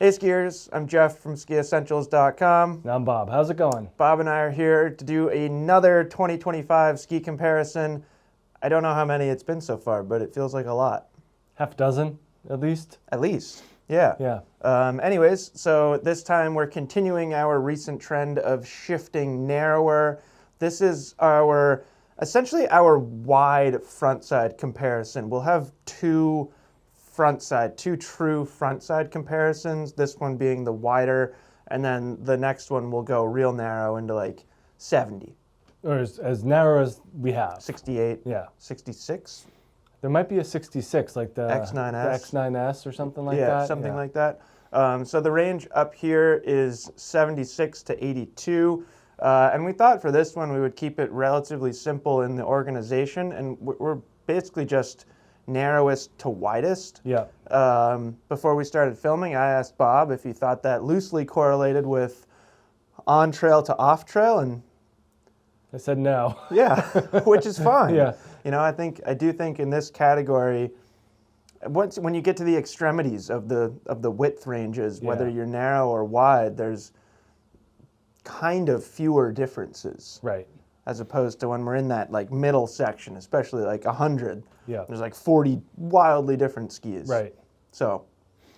Hey skiers, I'm Jeff from skiessentials.com. And I'm Bob. How's it going? Bob and I are here to do another 2025 ski comparison. I don't know how many it's been so far, but it feels like a lot. Half a dozen, at least? At least, yeah. Anyways, so this time we're continuing our recent trend of shifting narrower. This is essentially our wide frontside comparison. We'll have two true frontside comparisons, this one being the wider, and then the next one will go real narrow into like 70. Or as narrow as we have. 68. Yeah. 66. There might be a 66, like the X9S. The X9S or something like that. Yeah, something like that. So the range up here is 76 to 82. And we thought for this one we would keep it relatively simple in the organization, and we're basically just narrowest to widest. Yeah. Before we started filming, I asked Bob if he thought that loosely correlated with on trail to off trail, and I said no. Yeah, which is fine. Yeah. You know, I do think in this category, when you get to the extremities of the width ranges, whether you're narrow or wide, there's kind of fewer differences. Right. As opposed to when we're in that like middle section, especially like 100. Yeah. There's like 40 wildly different skis. Right. So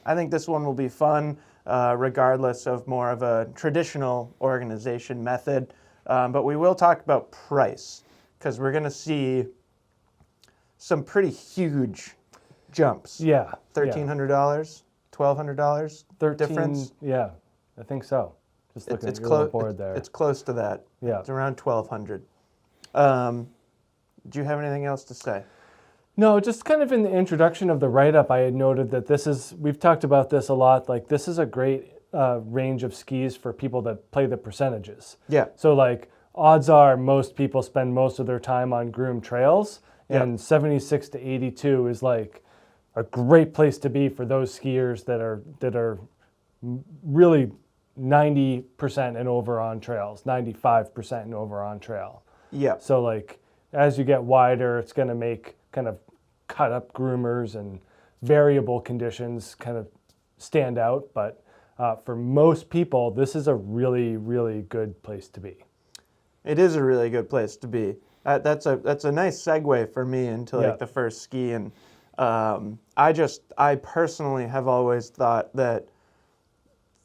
I think this one will be fun, regardless of more of a traditional organization method. But we will talk about price, because we're going to see some pretty huge jumps. Yeah. $1,300, $1,200 difference. Yeah, I think so. Just looking at your little board there. It's close to that. Yeah. It's around 1,200. Do you have anything else to say? No, just kind of in the introduction of the write-up, I had noted that we've talked about this a lot, like this is a great range of skis for people that play the percentages. Yeah. So like odds are most people spend most of their time on groomed trails, and 76 to 82 is like a great place to be for those skiers that are really 90% and over on trails, 95% and over on trail. Yeah. So like as you get wider, it's going to make kind of cut up groomers and variable conditions kind of stand out. But for most people, this is a really, really good place to be. It is a really good place to be. That's a nice segue for me into like the first ski. And I personally have always thought that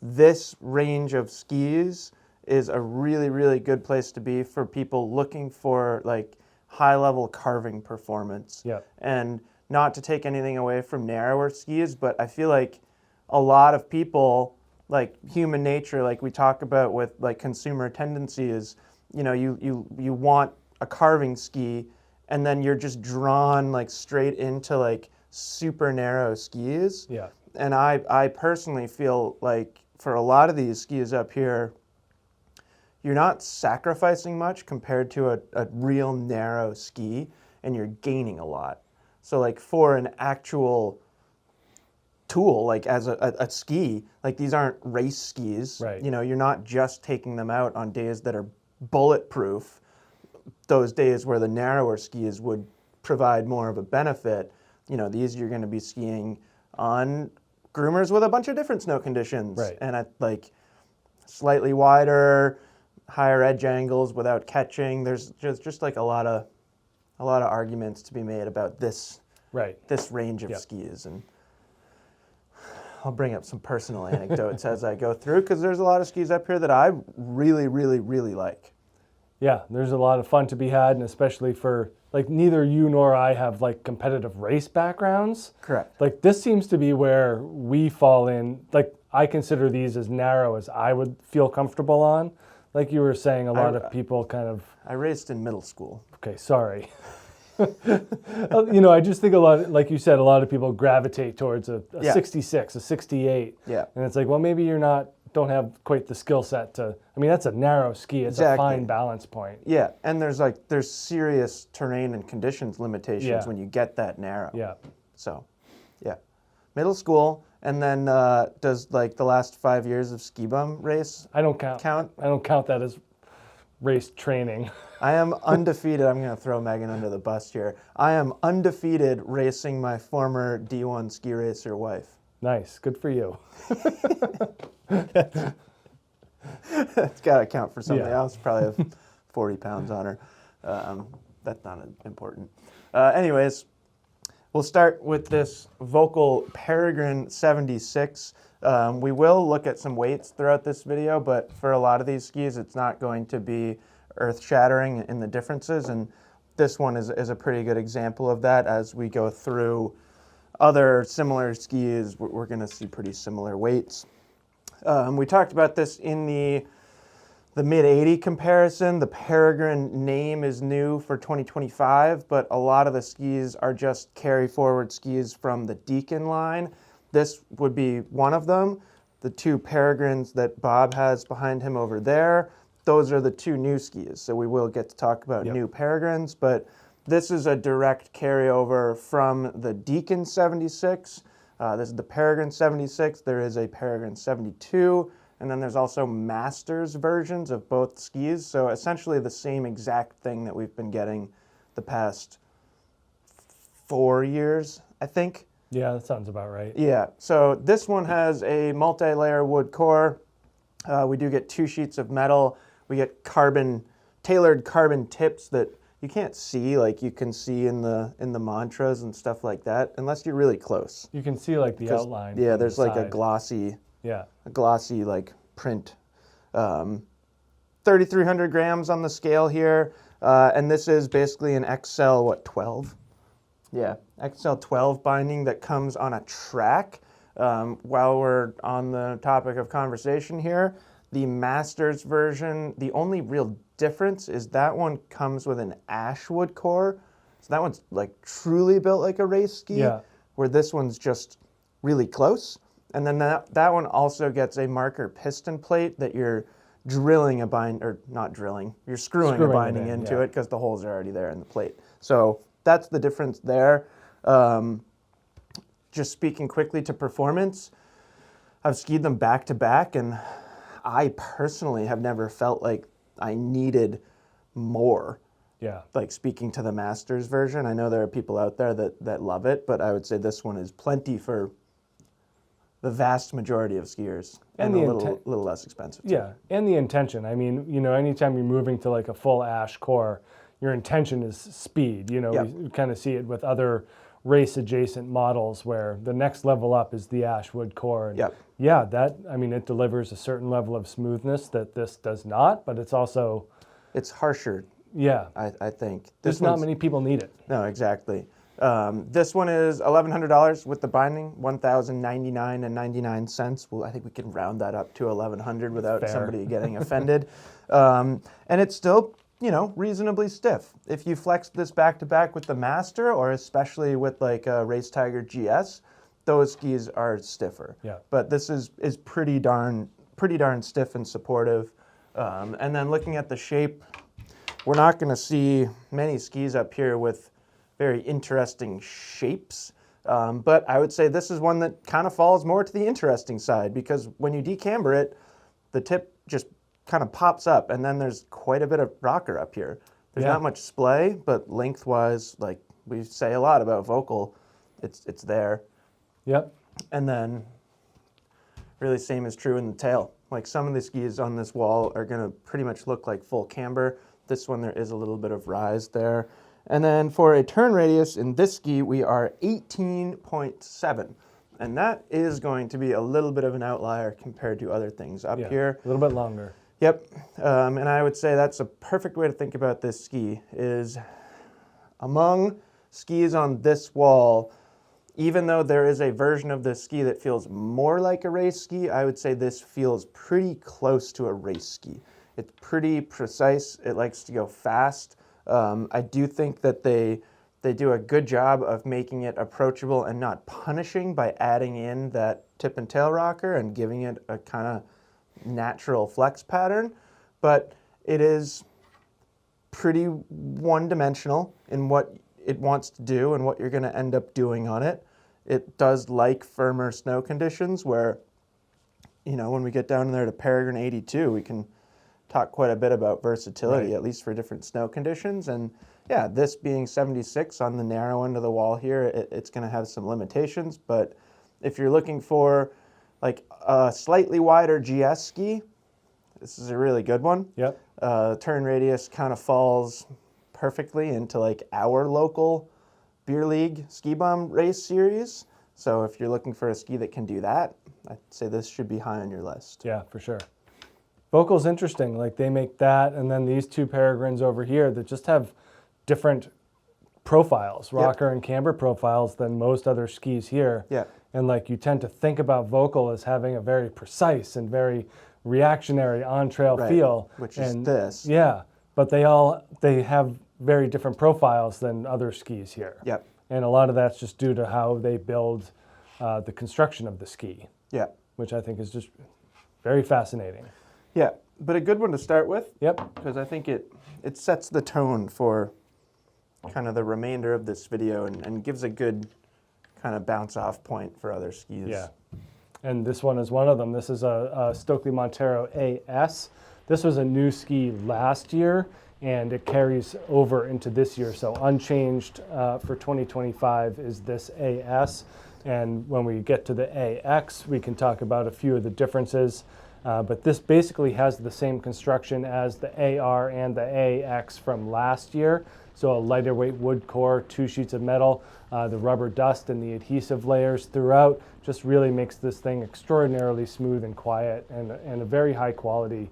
this range of skis is a really, really good place to be for people looking for like high-level carving performance. Yeah. And not to take anything away from narrower skis, but I feel like a lot of people, like human nature, like we talk about with like consumer tendency is, you know, you want a carving ski, and then you're just drawn like straight into like super narrow skis. Yeah. And I personally feel like for a lot of these skis up here, you're not sacrificing much compared to a real narrow ski, and you're gaining a lot. So like for an actual tool, like as a ski, like these aren't race skis. Right. You know, you're not just taking them out on days that are bulletproof, those days where the narrower skis would provide more of a benefit. You know, these you're going to be skiing on groomers with a bunch of different snow conditions. Right. And at like slightly wider, higher edge angles without catching. There's just like a lot of arguments to be made about this range of skis, and I'll bring up some personal anecdotes as I go through, because there's a lot of skis up here that I really, really, really like. Yeah, there's a lot of fun to be had, and especially for like neither you nor I have like competitive race backgrounds. Correct. Like this seems to be where we fall in. Like I consider these as narrow as I would feel comfortable on. Like you were saying, a lot of people kind of... I raced in middle school. Okay, sorry. You know, I just think like you said, a lot of people gravitate towards a 66, a 68. Yeah. And it's like, well, maybe don't have quite the skill set to... I mean, that's a narrow ski. It's a fine balance point. Yeah, and there's serious terrain and conditions limitations when you get that narrow. Yeah. So, yeah. Middle school, and then does like the last 5 years of ski bum race? I don't count. I don't count that as race training. I am undefeated. I'm going to throw Megan under the bus here. I am undefeated racing my former D1 ski racer wife. Nice. Good for you. It's got to count for something Yeah. else. Probably have 40 pounds on her. That's not important. Anyways, we'll start with this Volkl Peregrine 76. We will look at some weights throughout this video, but for a lot of these skis, it's not going to be earth-shattering in the differences, and this one is a pretty good example of that. As we go through other similar skis, we're going to see pretty similar weights. We talked about this in the mid-80 comparison. The Peregrine name is new for 2025, but a lot of the skis are just carry-forward skis from the Deacon line. This would be one of them. The two Peregrines that Bob has behind him over there, those are the two new skis. So we will get to talk about new Peregrines, but this is a direct carryover from the Deacon 76. This is the Peregrine 76. There is a Peregrine 72, and then there's also Masters versions of both skis. So essentially the same exact thing that we've been getting the past 4 years, I think. Yeah, that sounds about right. Yeah, so this one has a multi-layer wood core. We do get 2 sheets of metal. We get tailored carbon tips that you can't see, like you can see in the mantras and stuff like that, unless you're really close. You can see like the outline. Yeah, there's the like side. a glossy Yeah. like print. 3,300 grams on the scale here, and this is basically an XL 12? Yeah, XL 12 binding that comes on a track. While we're on the topic of conversation here, the Masters version, the only real difference is that one comes with an ash wood core. So that one's like truly built like a race ski, where this one's just really close. And then that one also gets a marker piston plate that you're drilling a or not drilling, you're screwing a binding into it because the holes are already there in the plate. So that's the difference there. Just speaking quickly to performance, I've skied them back to back, and I personally have never felt like I needed more. Yeah. Like speaking to the Masters version, I know there are people out there that love it, but I would say this one is plenty for the vast majority of skiers, and a little less expensive too. Yeah, and the intention. I mean, you know, anytime you're moving to like a full ash core, your intention is speed. You know, we kind of see it with other race adjacent models where the next level up is the ash wood core. And yeah, that, I mean, it delivers a certain level of smoothness that this does not, but it's also... It's harsher. Yeah. I think. There's not many people need it. No, exactly. This one is $1,100 with the binding, $1,099.99. Well, I think we can round that up to $1,100 without somebody getting offended. And it's still, you know, reasonably stiff. If you flex this back to back with the Master, or especially with like a Race Tiger GS, those skis are stiffer. Yeah. But this is pretty darn stiff and supportive. And then looking at the shape, we're not going to see many skis up here with very interesting shapes. But I would say this is one that kind of falls more to the interesting side, because when you decamber it, the tip just kind of pops up, and then there's quite a bit of rocker up here. There's not much splay, but lengthwise, like we say a lot about Volkl, it's there. Yep. And then really same is true in the tail. Like some of the skis on this wall are going to pretty much look like full camber. This one, there is a little bit of rise there. And then for a turn radius in this ski, we are 18.7. And that is going to be a little bit of an outlier compared to other things up here. A little bit longer. Yep. And I would say that's a perfect way to think about this ski, is among skis on this wall, even though there is a version of this ski that feels more like a race ski, I would say this feels pretty close to a race ski. It's pretty precise. It likes to go fast. I do think that they do a good job of making it approachable and not punishing by adding in that tip and tail rocker and giving it a kind of natural flex pattern. But it is pretty one-dimensional in what it wants to do and what you're going to end up doing on it. It does like firmer snow conditions where, you know, when we get down there to Peregrine 82, we can talk quite a bit about versatility, at least for different snow conditions. And yeah, this being 76 on the narrow end of the wall here, it's going to have some limitations, but if you're looking for like a slightly wider GS ski, this is a really good one. Yep. Turn radius kind of falls perfectly into like our local beer league ski bum race series. So if you're looking for a ski that can do that, I'd say this should be high on your list. Yeah, for sure. Volkl's interesting. Like they make that, and then these two Peregrines over here that just have different profiles, rocker and camber profiles, than most other skis here. Yeah. And like you tend to think about Volkl as having a very precise and very reactionary on-trail feel. Which is this. Yeah, but they have very different profiles than other skis here. Yep. And a lot of that's just due to how they build the construction of the ski. Yeah. Which I think is just very fascinating. Yeah, but a good one to start with. Yep. Because I think it sets the tone for kind of the remainder of this video and gives a good kind of bounce off point for other skis. Yeah. And this one is one of them. This is a Stockli Montero AS. This was a new ski last year, and it carries over into this year. So unchanged for 2025 is this AS. And when we get to the AX, we can talk about a few of the differences. But this basically has the same construction as the AR and the AX from last year. So a lighter weight wood core, 2 sheets of metal, the rubber dust and the adhesive layers throughout just really makes this thing extraordinarily smooth and quiet, and a very high quality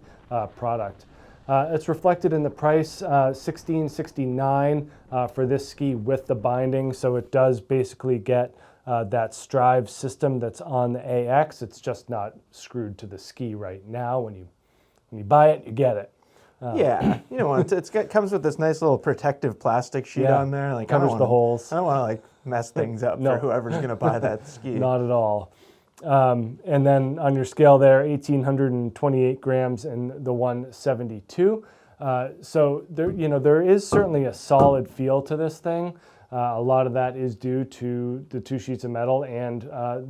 product. It's reflected in the price, $16.69 for this ski with the binding. So it does basically get that Strive system that's on the AX. It's just not screwed to the ski right now. When you buy it, you get it. Yeah, you know, it comes with this nice little protective plastic sheet on there. Like covers the holes. I don't want to like mess things up for whoever's going to buy that ski. Not at all. And then on your scale there, 1,828 grams and the 172. So there is certainly a solid feel to this thing. A lot of that is due to the 2 sheets of metal and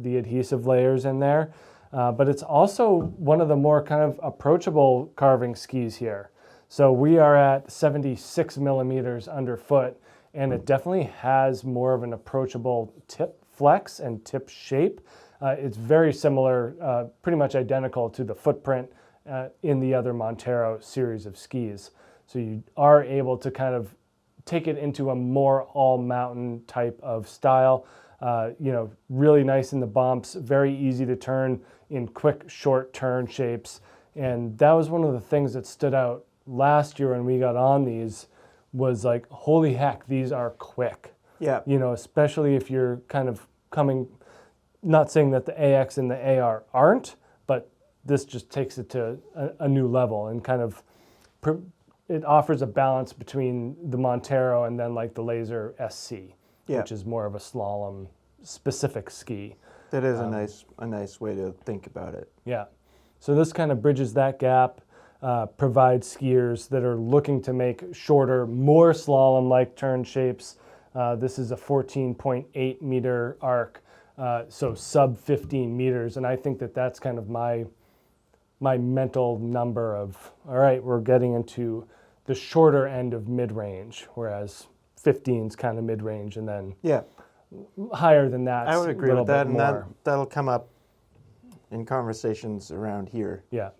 the adhesive layers in there. But it's also one of the more kind of approachable carving skis here. So we are at 76 millimeters underfoot, and it definitely has more of an approachable tip flex and tip shape. It's very similar, pretty much identical to the footprint in the other Montero series of skis. So you are able to kind of take it into a more all-mountain type of style. Really nice in the bumps, very easy to turn in quick, short turn shapes. And that was one of the things that stood out last year when we got on these, was like, holy heck, these are quick. Yeah. Especially if you're kind of coming, not saying that the AX and the AR aren't, but this just takes it to a new level and kind of, it offers a balance between the Montero and then like the Laser SC, which is more of a slalom specific ski. That is a nice way to think about it. Yeah. So this kind of bridges that gap, provides skiers that are looking to make shorter, more slalom-like turn shapes. This is a 14.8 meter arc, so sub 15 meters. And I think that that's kind of my mental number of, all right, we're getting into the shorter end of mid-range, whereas 15 is kind of mid-range, and then higher than that. I would agree with that, and that'll come up in conversations around here. Yeah.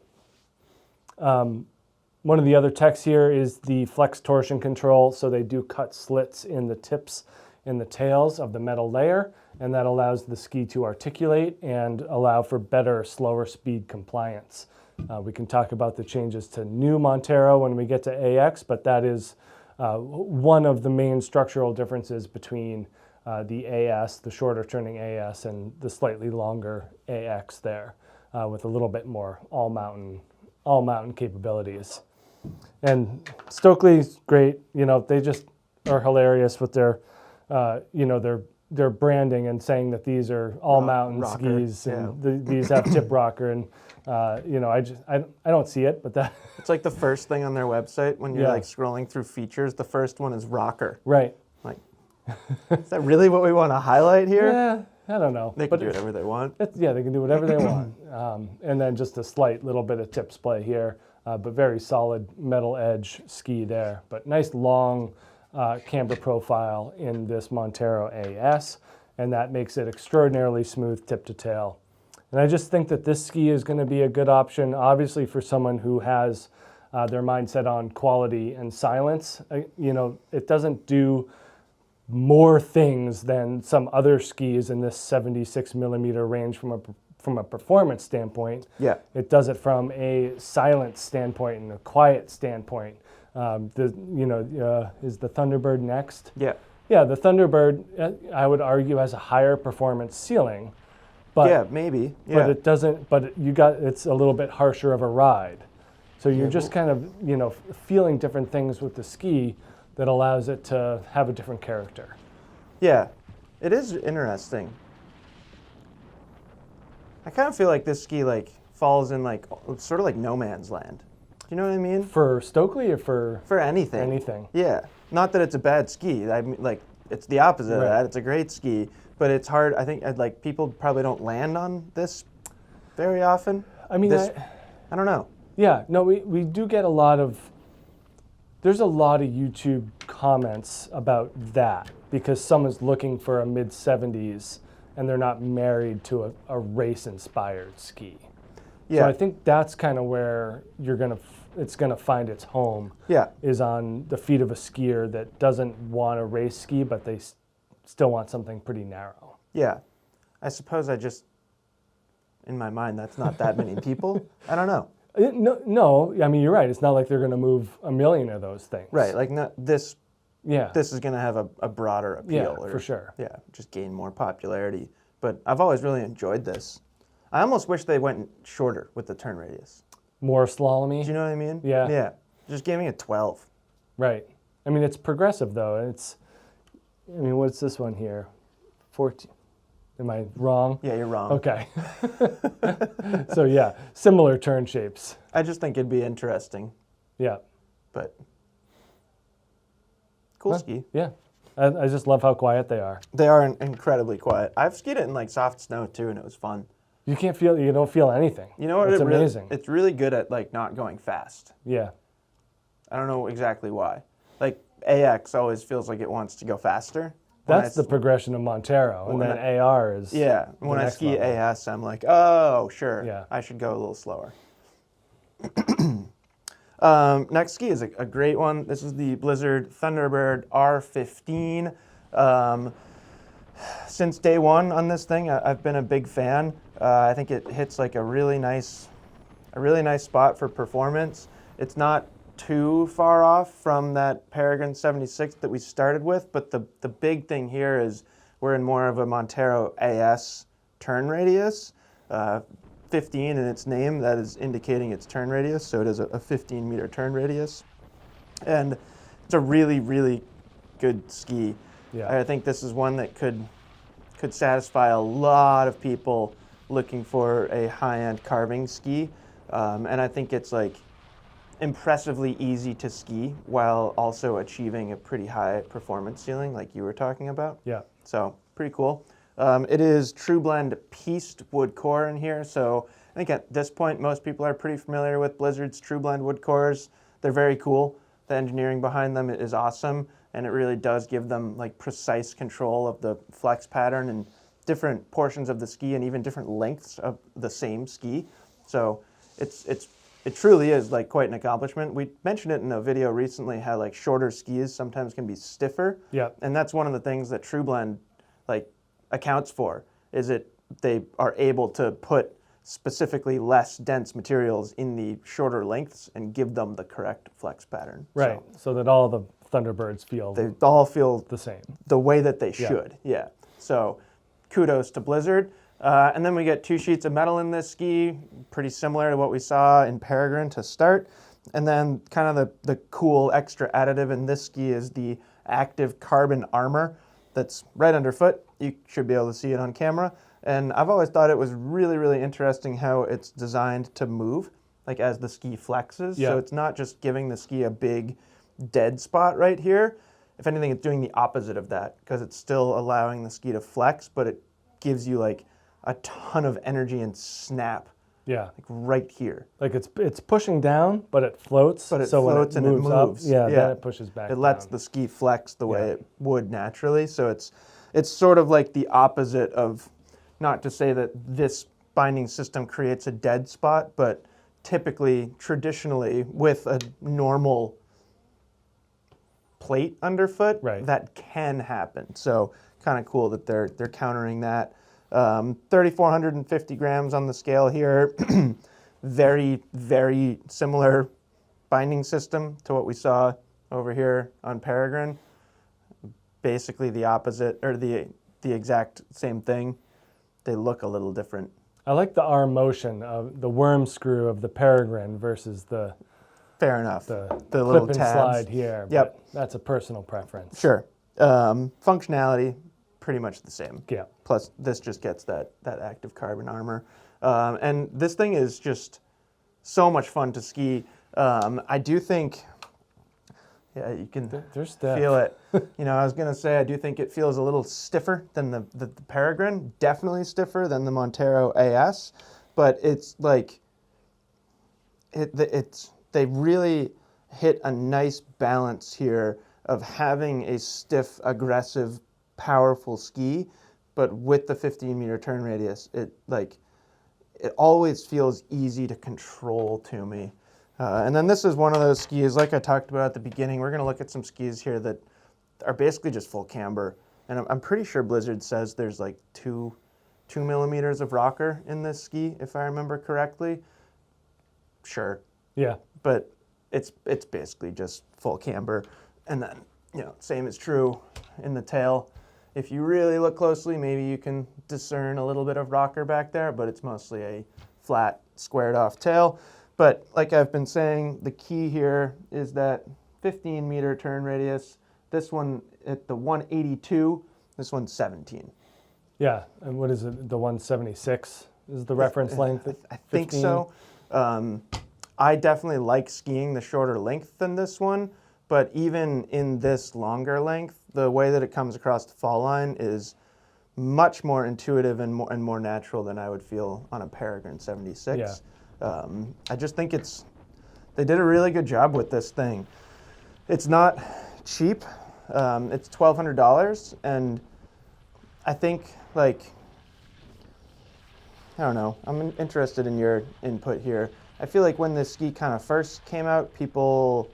One of the other techs here is the flex torsion control. So they do cut slits in the tips and the tails of the metal layer, and that allows the ski to articulate and allow for better, slower speed compliance. We can talk about the changes to new Montero when we get to AX, but that is one of the main structural differences between the AS, the shorter turning AS, and the slightly longer AX there, with a little bit more all-mountain capabilities. And Stockli's great. They just are hilarious with their, their branding and saying that these are all-mountain skis, and these have tip rocker. And I don't see it, but that it's like the first thing on their website when you're like scrolling through features. The first one is rocker. Right. Like, is that really what we want to highlight here? Yeah, I don't know. They can do whatever they want. Yeah, they can do whatever they want. And then just a slight little bit of tips play here, but very solid metal edge ski there. But nice long camber profile in this Montero AS. and that makes it extraordinarily smooth tip to tail. And I just think that this ski is going to be a good option, obviously, for someone who has their mindset on quality and silence. You know, it doesn't do more things than some other skis in this 76 millimeter range from a performance standpoint. Yeah. It does it from a silence standpoint and a quiet standpoint. Is the Thunderbird next? Yeah. Yeah, the Thunderbird, I would argue, has a higher performance ceiling. But, yeah, maybe. Yeah. But it doesn't. But it's a little bit harsher of a ride. So you're just kind of, you know, feeling different things with the ski that allows it to have a different character. Yeah, it is interesting. I kind of feel like this ski like falls in like sort of like no man's land. Do you know what I mean? For Stockli or for anything? Anything. Yeah. Not that it's a bad ski. I mean, like it's the opposite of that. It's a great ski, but it's hard. I think like people probably don't land on this very often. I mean, I don't know. Yeah. No, we do get a lot of. There's a lot of YouTube comments about that because someone's looking for a mid-70s and they're not married to a race-inspired ski. Yeah. So I think that's kind of where it's gonna find its home. Yeah. Is on the feet of a skier that doesn't want a race ski, but they still want something pretty narrow. Yeah. I suppose in my mind, that's not that many people. I don't know. No, I mean, you're right. It's not like they're going to move a million of those things. Right, like this. Yeah. This is going to have a broader appeal. Yeah, for sure. Yeah, just gain more popularity. But I've always really enjoyed this. I almost wish they went shorter with the turn radius. More slalomy? Do you know what I mean? Yeah. Yeah. Just gave me a 12. Right. I mean, it's progressive, though. What's this one here? 14. Am I wrong? Yeah, you're wrong. Okay. So, yeah, similar turn shapes. I just think it'd be interesting. Yeah. But cool ski. Yeah. I just love how quiet they are. They are incredibly quiet. I've skied it in like soft snow too, and it was fun. You don't feel anything. You know what? It's amazing. It's really good at like not going fast. Yeah. I don't know exactly why. Like AX always feels like it wants to go faster. That's the progression of Montero, and then AR is. Yeah, when I ski AS, I'm like, oh, sure, yeah. I should go a little slower. Next ski is a great one. This is the Blizzard Thunderbird R15. Since day one on this thing, I've been a big fan. I think it hits like a really nice spot for performance. It's not too far off from that Peregrine 76 that we started with, but the big thing here is we're in more of a Montero AS turn radius. 15 in its name, that is indicating its turn radius, so it is a 15-meter turn radius. And it's a really, really good ski. Yeah. I think this is one that could satisfy a lot of people looking for a high-end carving ski. And I think it's like impressively easy to ski while also achieving a pretty high performance ceiling like you were talking about. Yeah. So pretty cool. It is True Blend pieced wood core in here. So I think at this point, most people are pretty familiar with Blizzard's True Blend wood cores. They're very cool. The engineering behind them is awesome. And it really does give them like precise control of the flex pattern and different portions of the ski and even different lengths of the same ski. So it truly is like quite an accomplishment. We mentioned it in a video recently how like shorter skis sometimes can be stiffer. Yeah. And that's one of the things that True Blend like accounts for, is they are able to put specifically less dense materials in the shorter lengths and give them the correct flex pattern. Right. So that all the Thunderbirds feel they all feel the same. The way that they should. Yeah. So kudos to Blizzard. And then we get 2 sheets of metal in this ski, pretty similar to what we saw in Peregrine to start. And then kind of the cool extra additive in this ski is the active carbon armor that's right underfoot. You should be able to see it on camera. And I've always thought it was really, really interesting how it's designed to move, like as the ski flexes. Yeah. So it's not just giving the ski a big dead spot right here. If anything, it's doing the opposite of that because it's still allowing the ski to flex, but it gives you like a ton of energy and snap. Yeah. Like right here. Like it's pushing down, but it floats. But it so floats when it moves and it moves. Up, then it pushes back It lets down. the ski flex the way it would naturally. So it's it's sort of like the opposite of, not to say that this binding system creates a dead spot, but typically, traditionally, with a normal plate underfoot, right, that can happen. So kind of cool that they're countering that. 3,450 grams on the scale here. Very, very similar binding system to what we saw over here on Peregrine. Basically the opposite, or the exact same thing. They look a little different. I like the arm motion of the worm screw of the Peregrine versus the fair enough. The little clip and tabs. slide here. Yep. But that's a personal preference. Sure. Functionality, pretty much the same. Yeah. Plus, this just gets that active carbon armor. And this thing is just so much fun to ski. I do think, yeah, you can feel it. You know, I was going to say, I do think it feels a little stiffer than the Peregrine. Definitely stiffer than the Montero AS. But it's like, they really hit a nice balance here of having a stiff, aggressive, powerful ski, but with the 15-meter turn radius, it always feels easy to control to me. And then this is one of those skis, like I talked about at the beginning. We're going to look at some skis here that are basically just full camber. And I'm pretty sure Blizzard says there's like 2 millimeters of rocker in this ski, if I remember correctly. Sure. Yeah. But it's basically just full camber. And then, you know, same is true in the tail. If you really look closely, maybe you can discern a little bit of rocker back there, but it's mostly a flat, squared off tail. But like I've been saying, the key here is that 15-meter turn radius. This one at the 182, this one's 17. Yeah, and what is it, the 176 is the reference length? I think so. I definitely like skiing the shorter length than this one, but even in this longer length, the way that it comes across the fall line is much more intuitive and more natural than I would feel on a Peregrine 76. Yeah. I just think they did a really good job with this thing. It's not cheap. It's $1,200, and I think, like, I don't know, I'm interested in your input here. I feel like when this ski kind of first came out, people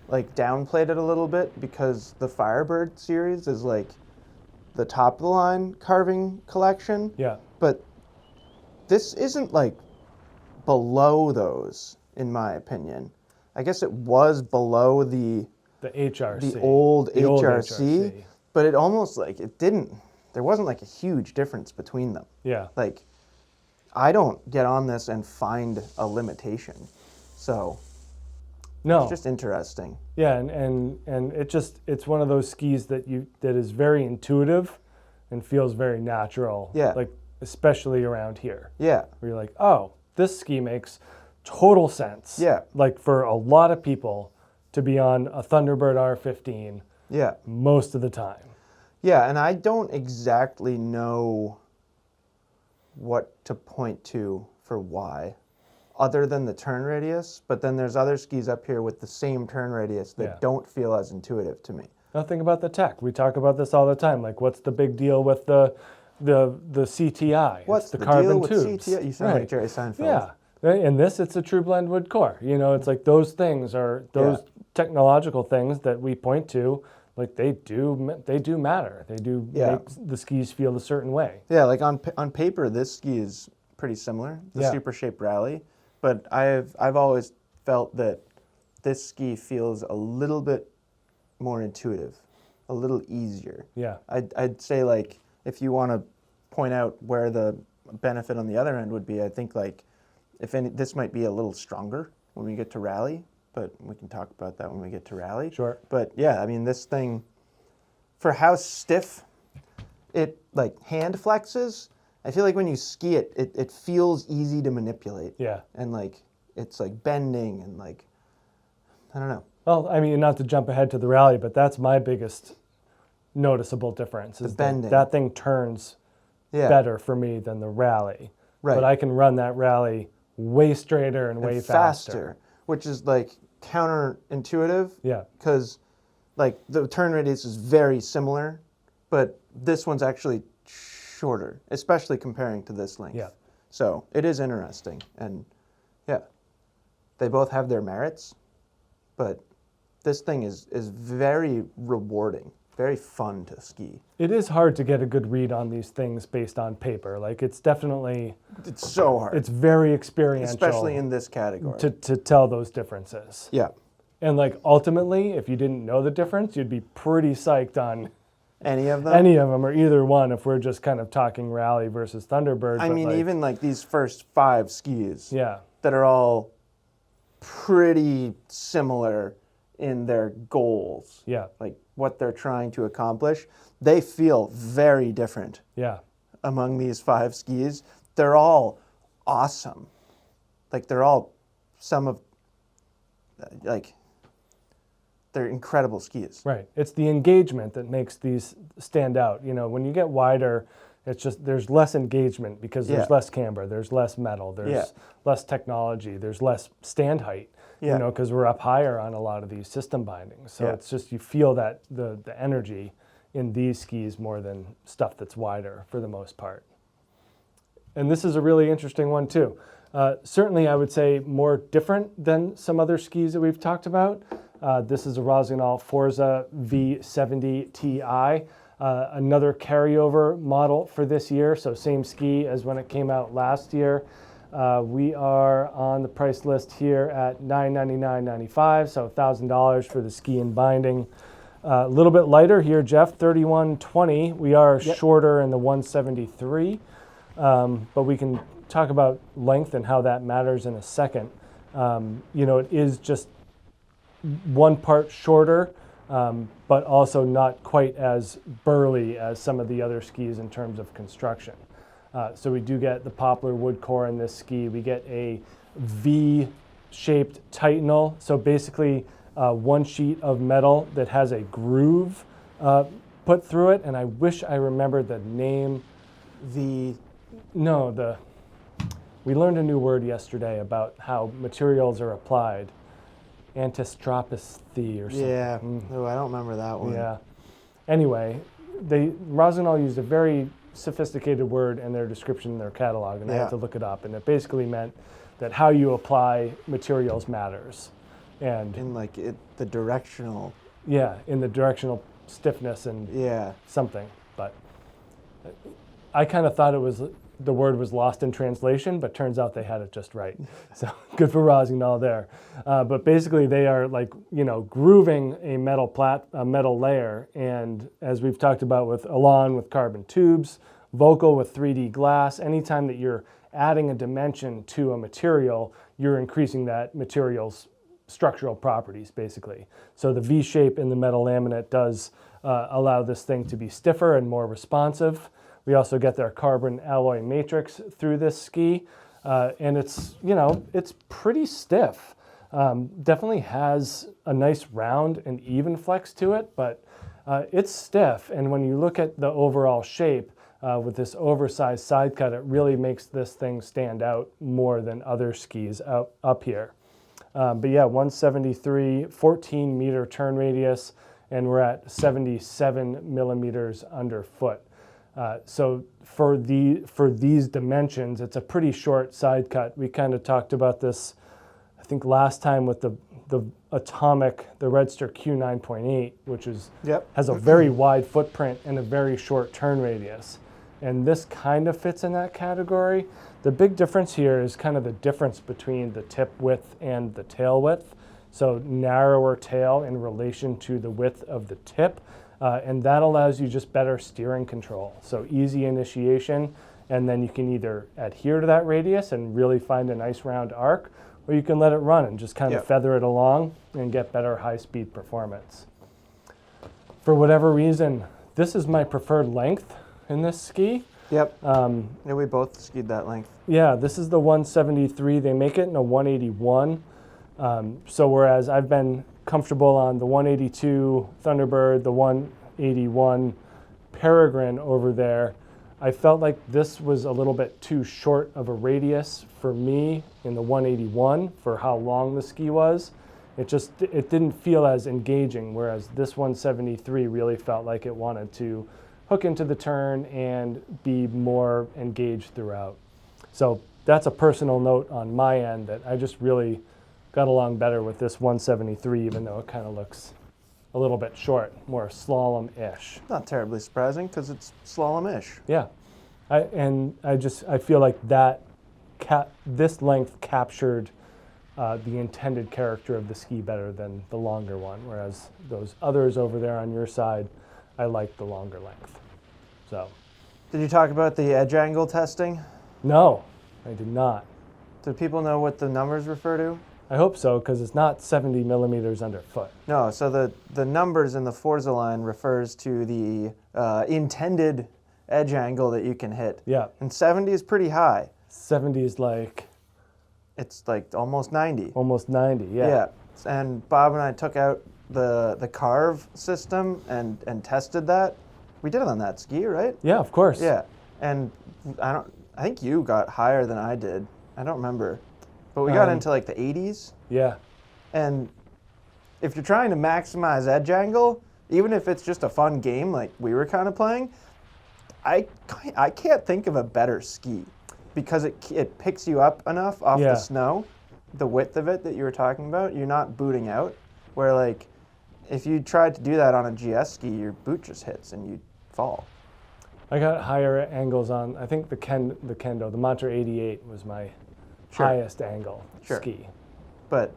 like downplayed it a little bit because the Firebird series is like the top of the line carving collection. Yeah. But this isn't like below those, in my opinion. I guess it was below the HRC. The old HRC, but it almost like there wasn't like a huge difference between them. Yeah. Like, I don't get on this and find a limitation. So, no. It's just interesting. Yeah, and it's one of those skis that is very intuitive and feels very natural. Yeah. Like, especially around here. Yeah. Where you're like, oh, this ski makes total sense. Yeah. Like, for a lot of people to be on a Thunderbird R15. Yeah. Most of the time. Yeah, and I don't exactly know what to point to for why, other than the turn radius, but then there's other skis up here with the same turn radius that don't feel as intuitive to me. Nothing about the tech. We talk about this all the time. Like, what's the big deal with the CTI? What's the carbon deal with tubes? CTI? You sound like Jerry Seinfeld. Yeah. In this, it's a true blend wood core. You know, it's like those things are technological things that we point to. Like, they do matter. They do make the skis feel a certain way. Yeah, like on paper, this ski is pretty similar, the Supershape Rally, but I've always felt that this ski feels a little bit more intuitive, a little easier. Yeah. I'd say, like, if you want to point out where the benefit on the other end would be, I think, like, this might be a little stronger when we get to Rally, but we can talk about that when we get to Rally. Sure. But yeah, I mean, this thing, for how stiff it like hand flexes, I feel like when you ski it, it feels easy to manipulate. Yeah. And like, it's like bending and like, I don't know. Well, I mean, not to jump ahead to the Rally, but that's my biggest noticeable difference. Is the bending. That thing turns better for me than the Rally. Right. But I can run that Rally way straighter and way faster. Which is like counterintuitive. Yeah. Because like the turn radius is very similar, but this one's actually shorter, especially comparing to this length. Yeah. So it is interesting, and yeah, they both have their merits, but this thing is very rewarding, very fun to ski. It is hard to get a good read on these things based on paper. Like it's definitely... It's so hard. It's very experiential. Especially in this category. To tell those differences. Yeah. And like ultimately, if you didn't know the difference, you'd be pretty psyched on any of them? Any of them, or either one, if we're just kind of talking rally versus Thunderbird. I mean, like, even like these first 5 skis that are all pretty similar in their goals. Yeah. Like what they're trying to accomplish. They feel very different. Yeah. Among these 5 skis. They're all awesome. Like they're all some of, like, they're incredible skis. Right. It's the engagement that makes these stand out. You know, when you get wider, it's just there's less engagement because there's less camber, there's less metal, there's less technology, there's less stand height. You know, because we're up higher on a lot of these system bindings. So it's just you feel that the energy in these skis more than stuff that's wider for the most part. And this is a really interesting one too. Certainly, I would say more different than some other skis that we've talked about. This is a Rossignol Forza V70 Ti, another carryover model for this year, so same ski as when it came out last year. We are on the price list here at $999.95, so $1,000 for the ski and binding. A little bit lighter here, Jeff, $31.20. We are shorter in the 173, but we can talk about length and how that matters in a second. You know, it is just one part shorter, but also not quite as burly as some of the other skis in terms of construction. So we do get the poplar wood core in this ski. We get a V-shaped titanal. So basically one sheet of metal that has a groove put through it. And I wish I remembered the name. We learned a new word yesterday about how materials are applied. Antistropathy or something. Yeah, oh, I don't remember that one. Yeah. Anyway, Rossignol used a very sophisticated word in their description in their catalog, and I had to look it up, and it basically meant that how you apply materials matters. And in like the directional. Yeah, in the directional stiffness and something. But I kind of thought the word was lost in translation, but turns out they had it just right. So good for Rossignol there. But basically they are like, you know, grooving a metal layer. And as we've talked about with Elan with carbon tubes, Volkl with 3D glass, anytime that you're adding a dimension to a material, you're increasing that material's structural properties, basically. So the V shape in the metal laminate does allow this thing to be stiffer and more responsive. We also get their carbon alloy matrix through this ski, and it's, you know, it's pretty stiff. Definitely has a nice round and even flex to it, but it's stiff. And when you look at the overall shape with this oversized side cut, it really makes this thing stand out more than other skis up here. But yeah, 173, 14 meter turn radius, and we're at 77 millimeters underfoot. So for these dimensions, it's a pretty short side cut. We kind of talked about this, I think last time with the Atomic, the Redster Q9.8, which has a very wide footprint and a very short turn radius. And this kind of fits in that category. The big difference here is kind of the difference between the tip width and the tail width. So narrower tail in relation to the width of the tip. And that allows you just better steering control. So easy initiation, and then you can either adhere to that radius and really find a nice round arc, or you can let it run and just kind of feather it along and get better high-speed performance. For whatever reason, this is my preferred length in this ski. Yep. Yeah, we both skied that length. Yeah, this is the 173. They make it in a 181. So whereas I've been comfortable on the 182 Thunderbird, the 181 Peregrine over there, I felt like this was a little bit too short of a radius for me in the 181 for how long the ski was. It didn't feel as engaging, whereas this 173 really felt like it wanted to hook into the turn and be more engaged throughout. So that's a personal note on my end, that I just really got along better with this 173, even though it kind of looks a little bit short, more slalom-ish. Not terribly surprising, because it's slalom-ish. Yeah, I feel like this length captured the intended character of the ski better than the longer one, whereas those others over there on your side, I like the longer length. So, did you talk about the edge angle testing? No, I did not. Do people know what the numbers refer to? I hope so, because it's not 70 millimeters underfoot. No, so the numbers in the Forza line refers to the intended edge angle that you can hit. Yeah. And 70 is pretty high. 70 is like... It's like almost 90. Almost 90, yeah. Yeah, and Bob and I took out the Curv system and tested that. We did it on that ski, right? Yeah, of course. Yeah, and I think you got higher than I did. I don't remember. But we got into like the 80s. Yeah. And if you're trying to maximize edge angle, even if it's just a fun game like we were kind of playing, I can't think of a better ski, because it picks you up enough off the snow, the width of it that you were talking about. You're not booting out, where like if you tried to do that on a GS ski, your boot just hits and you fall. I got higher angles on, I think the Kendo, the Monter 88 was my highest angle ski. But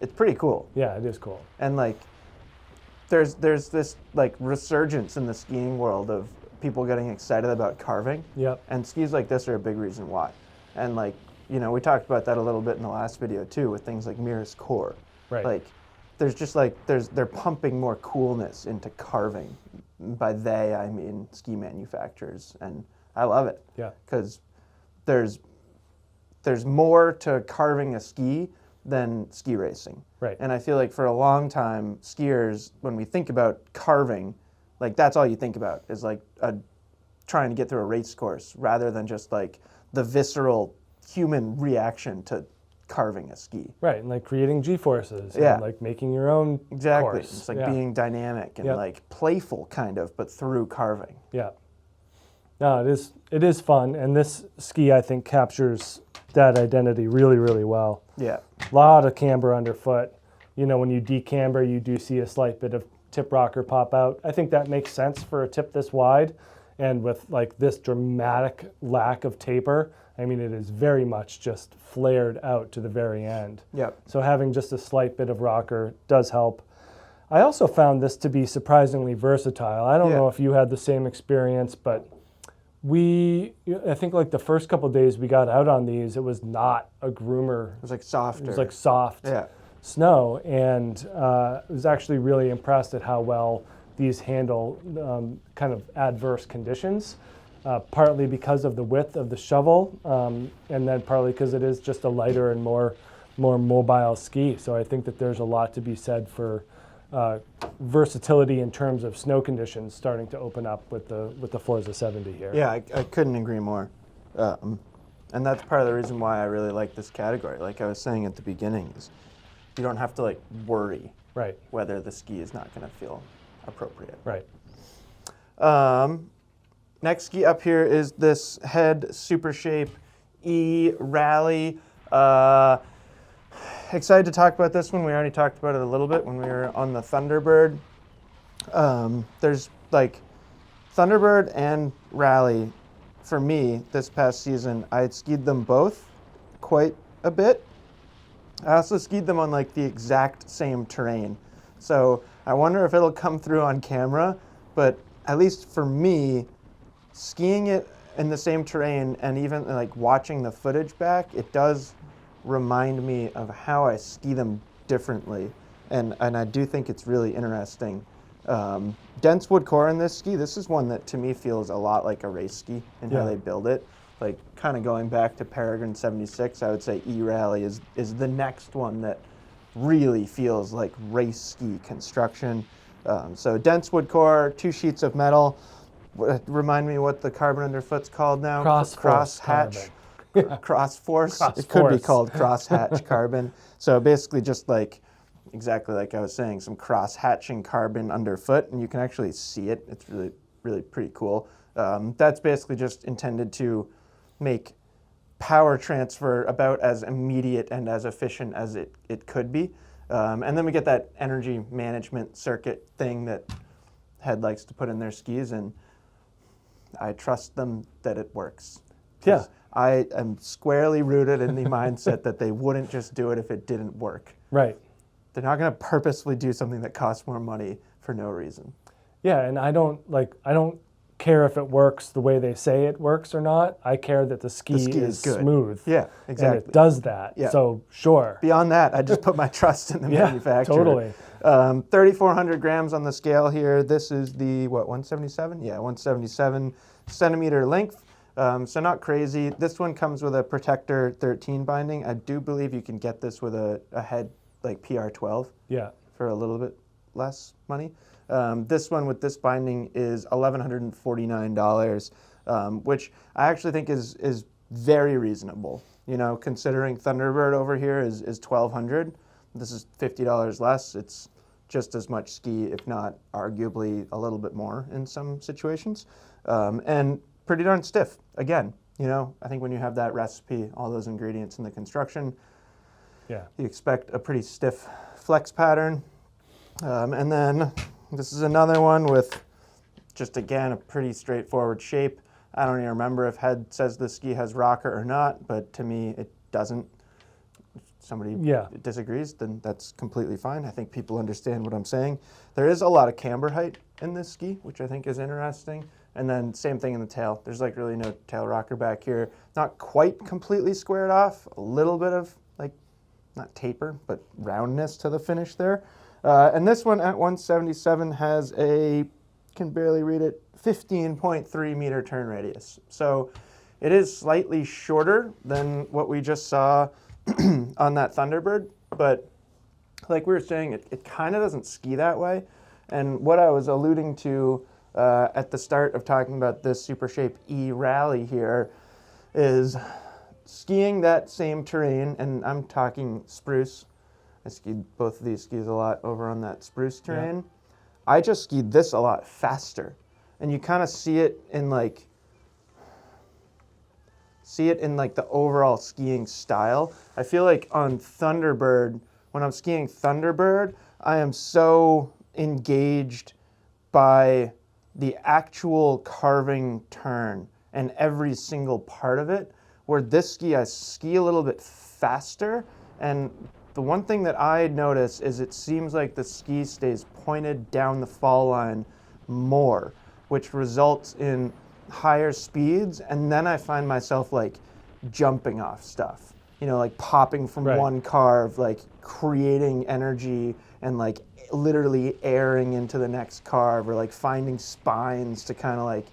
it's pretty cool. Yeah, it is cool. And like there's this like resurgence in the skiing world of people getting excited about carving. Yep. And skis like this are a big reason why. And like, you know, we talked about that a little bit in the last video too, with things like Mirror's Core. Right. Like there's just like they're pumping more coolness into carving. By they, I mean ski manufacturers, and I love it. Yeah. Because there's more to carving a ski than ski racing. Right. And I feel like for a long time, skiers, when we think about carving, like that's all you think about is like trying to get through a race course, rather than just like the visceral human reaction to carving a ski. Right, and like creating G-forces, Yeah. and like making your own Exactly. course. It's like being dynamic and like playful kind of, but through carving. Yeah. No, it is fun, and this ski I think captures that identity really, really well. Yeah. A lot of camber underfoot. You know, when you decamber, you do see a slight bit of tip rocker pop out. I think that makes sense for a tip this wide, and with like this dramatic lack of taper, I mean, it is very much just flared out to the very end. Yep. So having just a slight bit of rocker does help. I also found this to be surprisingly versatile. I don't know if you had the same experience, but I think like the first couple of days we got out on these, it was not a groomer. It was like softer. It was like soft snow, and I was actually really impressed at how well these handle kind of adverse conditions. Partly because of the width of the shovel, and then partly because it is just a lighter and more mobile ski. So I think that there's a lot to be said for versatility in terms of snow conditions starting to open up with the Forza 70 here. Yeah, I couldn't agree more. And that's part of the reason why I really like this category. Like I was saying at the beginning, is you don't have to like worry whether the ski is not going to feel appropriate. Right. Next ski up here is this Head Supershape E Rally. Excited to talk about this one. We already talked about it a little bit when we were on the Thunderbird. There's like Thunderbird and Rally. For me, this past season, I skied them both quite a bit. I also skied them on like the exact same terrain. So I wonder if it'll come through on camera, but at least for me, skiing it in the same terrain and even like watching the footage back, it does remind me of how I ski them differently. And I do think it's really interesting. Dense wood core in this ski, this is one that to me feels a lot like a race ski in how they build it. Like kind of going back to Peregrine 76, I would say E-Rally is the next one that really feels like race ski construction. So dense wood core, 2 sheets of metal. Remind me what the carbon underfoot's called now? Cross hatch. Cross force. Cross it could be force. called cross hatch carbon. So basically just like exactly like I was saying, some cross-hatching carbon underfoot, and you can actually see it. It's really, really pretty cool. That's basically just intended to make power transfer about as immediate and as efficient as it could be. And then we get that energy management circuit thing that Head likes to put in their skis, and I trust them that it works. Yeah. I am squarely rooted in the mindset that they wouldn't just do it if it didn't work. Right. They're not going to purposefully do something that costs more money for no reason. Yeah, and I don't care if it works the way they say it works or not. I care that the ski is good. Smooth. Yeah, exactly. And it does that. Yeah. So sure. Beyond that, I just put my trust in the manufacturer. Totally. 3,400 grams on the scale here. This is the, 177? Yeah, 177 centimeter length. So not crazy. This one comes with a Protector 13 binding. I do believe you can get this with a head like PR12 for a little bit less money. This one with this binding is $1,149, which I actually think is very reasonable. You know, considering Thunderbird over here is $1,200. This is $50 less. It's just as much ski, if not arguably a little bit more in some situations. And pretty darn stiff. Again, you know, I think when you have that recipe, all those ingredients in the construction, you expect a pretty stiff flex pattern. And then this is another one with just, again, a pretty straightforward shape. I don't even remember if Head says the ski has rocker or not, but to me it doesn't. If somebody disagrees, then that's completely fine. I think people understand what I'm saying. There is a lot of camber height in this ski, which I think is interesting. And then same thing in the tail. There's like really no tail rocker back here. Not quite completely squared off. A little bit of like, not taper, but roundness to the finish there. And this one at 177 has a, can barely read it, 15.3 meter turn radius. So it is slightly shorter than what we just saw on that Thunderbird, but like we were saying, it kind of doesn't ski that way. And what I was alluding to at the start of talking about this Supershape E Rally here is skiing that same terrain, and I'm talking spruce. I skied both of these skis a lot over on that spruce terrain. Yeah. I just skied this a lot faster. And you kind of see it in like the overall skiing style. I feel like on Thunderbird, when I'm skiing Thunderbird, I am so engaged by the actual carving turn and every single part of it, where this ski, I ski a little bit faster. And the one thing that I notice is it seems like the ski stays pointed down the fall line more, which results in higher speeds. And then I find myself like jumping off stuff, you know, like popping from one carve, like creating energy and like literally airing into the next carve, or like finding spines to kind of like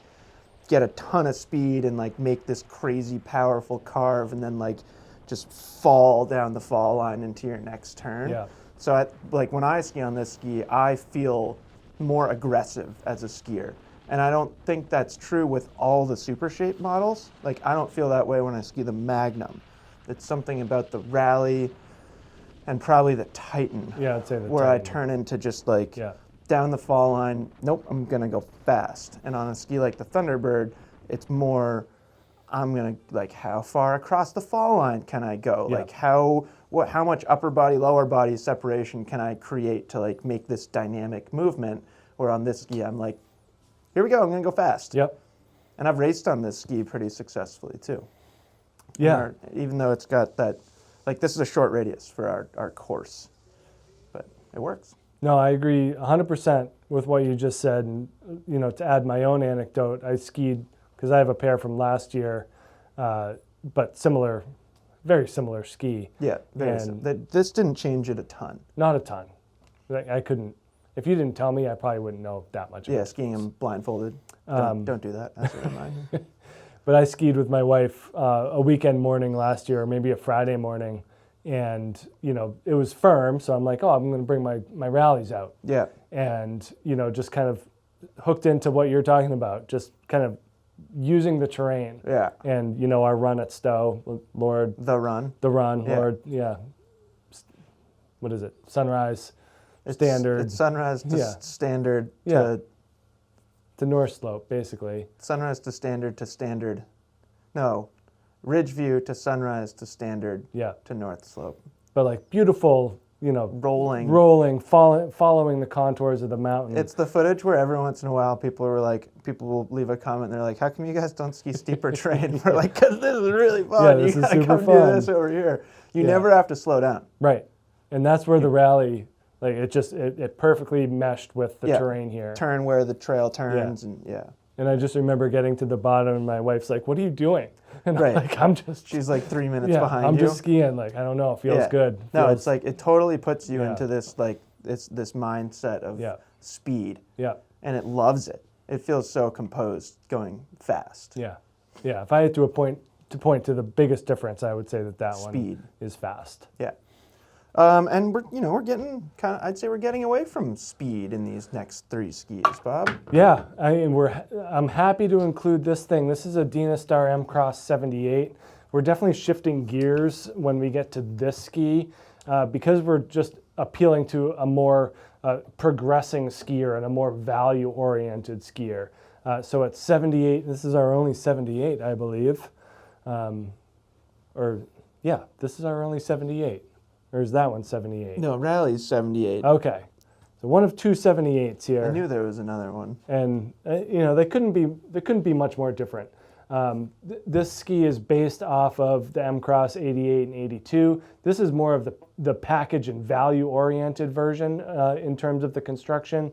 get a ton of speed and like make this crazy powerful carve and then like just fall down the fall line into your next turn. Yeah. So like when I ski on this ski, I feel more aggressive as a skier. And I don't think that's true with all the Supershape models. Like I don't feel that way when I ski the Magnum. It's something about the Rally and probably the Titan. Yeah, I'd say the where Titan. I turn into just like down the fall line, nope, I'm gonna go fast. And on a ski like the Thunderbird, it's more, I'm gonna like, how far across the fall line can I go? Yeah. Like how much upper body, lower body separation can I create to like make this dynamic movement? Where on this ski, I'm like, here we go, I'm gonna go fast. Yep. And I've raced on this ski pretty successfully too. Yeah. Even though it's got that, like this is a short radius for our course, but it works. No, I agree 100% with what you just said. And, you know, to add my own anecdote, I skied, because I have a pair from last year, but similar, very similar ski. Yeah, this didn't change it a ton. Not a ton. I couldn't, if you didn't tell me, I probably wouldn't know that much about it. Skiing them blindfolded. Don't do that, that's what I mind. But I skied with my wife a weekend morning last year, or maybe a Friday morning, and you know it was firm. So I'm like, oh, I'm going to bring my rallies out. Yeah. And you know, just kind of hooked into what you're talking about, just kind of using the terrain. Yeah. And you know, our run at Stowe, Lord. The run. Yeah. Lord, yeah. what is it? Sunrise, standard. It's sunrise to standard to north slope, basically. Sunrise to standard. No, ridge view to sunrise to standard to north slope. But like beautiful, you know, rolling, following the contours of the mountain. It's the footage where every once in a while people will leave a comment and they're like, how come you guys don't ski steeper terrain? We're like, because this is really fun. Yeah, this is super fun. Do this over here. You never have to slow down. Right. And that's where the rally, like it perfectly meshed with the terrain here. Turn where the trail turns And I just remember getting to the bottom and my wife's like, what are you doing? And I'm like, she's like 3 minutes behind you. I'm just skiing. Like, I don't know. It feels good. No, it's like, it totally puts you into this, like, this mindset of speed. Yeah. And it loves it. It feels so composed going fast. Yeah. Yeah. If I had to point to the biggest difference, I would say that speed one is fast. Yeah. And we're getting I'd say we're getting away from speed in these next 3 skis, Bob. Yeah, I'm happy to include this thing. This is a Dynastar M-Cross 78. We're definitely shifting gears when we get to this ski because we're just appealing to a more progressing skier and a more value-oriented skier. So at 78, this is our only 78, I believe. This is our only 78. Or is that one 78? No, Rally's 78. Okay. So one of 2 78s here. I knew there was another one. And they couldn't be much more different. This ski is based off of the M-Cross 88 and 82. This is more of the package and value-oriented version in terms of the construction.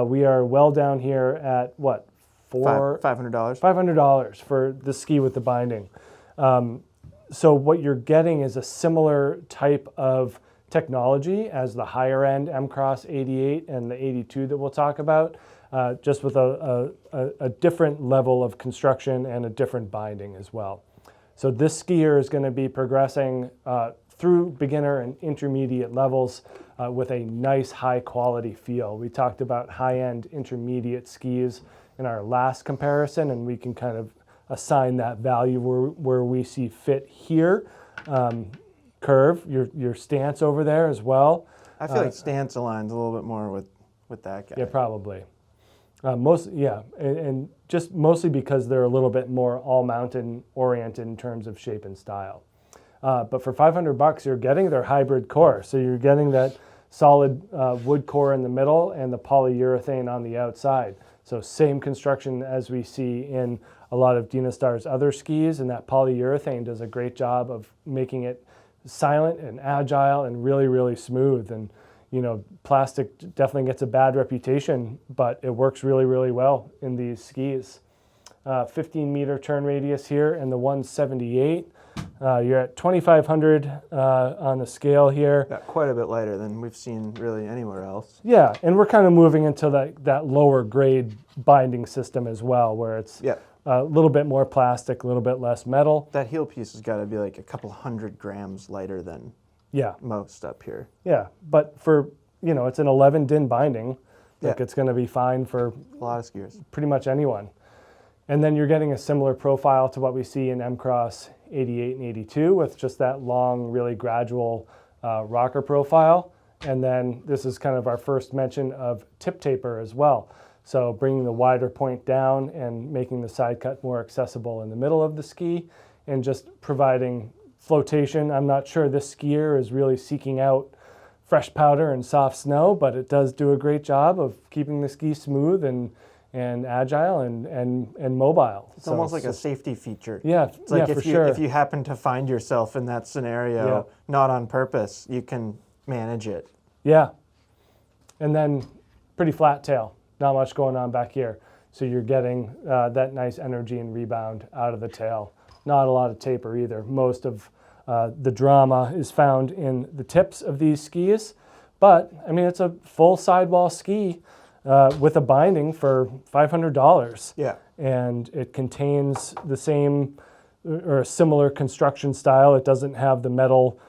We are well down here at what? $500. $500 for the ski with the binding. So what you're getting is a similar type of technology as the higher end M-Cross 88 and the 82 that we'll talk about, just with a different level of construction and a different binding as well. So this skier is going to be progressing through beginner and intermediate levels with a nice high quality feel. We talked about high-end intermediate skis in our last comparison, and we can kind of assign that value where we see fit here. Curve, your stance over there as well. I feel like stance aligns a little bit more with that guy. Yeah, probably. And just mostly because they're a little bit more all-mountain oriented in terms of shape and style. But for $500, you're getting their hybrid core. So you're getting that solid wood core in the middle and the polyurethane on the outside. So same construction as we see in a lot of Dynastar's other skis, and that polyurethane does a great job of making it silent and agile and really, really smooth. And plastic definitely gets a bad reputation, but it works really, really well in these skis. 15-meter turn radius here, and the 178. You're at 2,500 on the scale here. Yeah, quite a bit lighter than we've seen really anywhere else. Yeah, and we're kind of moving into that lower grade binding system as well, where it's a little bit more plastic, a little bit less metal. That heel piece has got to be like a couple 100 grams lighter than most up here. Yeah, but for, it's an 11 DIN binding. Like it's going to be fine for a lot of skiers. Pretty much anyone. And then you're getting a similar profile to what we see in M-Cross 88 and 82 with just that long, really gradual rocker profile. And then this is kind of our first mention of tip taper as well. So bringing the wider point down and making the side cut more accessible in the middle of the ski and just providing flotation. I'm not sure this skier is really seeking out fresh powder and soft snow, but it does do a great job of keeping the ski smooth and agile and mobile. It's almost like a safety feature. Yeah, it's like if you happen to find yourself in that scenario, not on purpose, you can manage it. Yeah. And then pretty flat tail, not much going on back here. So you're getting that nice energy and rebound out of the tail. Not a lot of taper either. Most of the drama is found in the tips of these skis. But, I mean, it's a full sidewall ski with a binding for $500. Yeah. And it contains the same or a similar construction style. It doesn't have the metal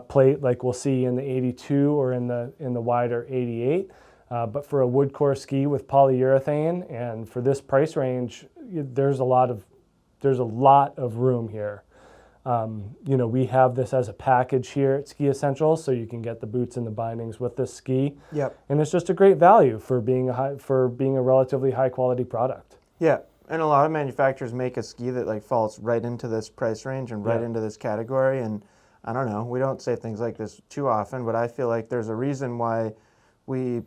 plate like we'll see in the 82 or in the wider 88. But for a wood core ski with polyurethane and for this price range, there's a lot of room here. You know, we have this as a package here at Ski Essentials, so you can get the boots and the bindings with this ski. Yep. And it's just a great value for being a relatively high quality product. Yeah. And a lot of manufacturers make a ski that like falls right into this price range and right into this category. And I don't know, we don't say things like this too often, but I feel like there's a reason why we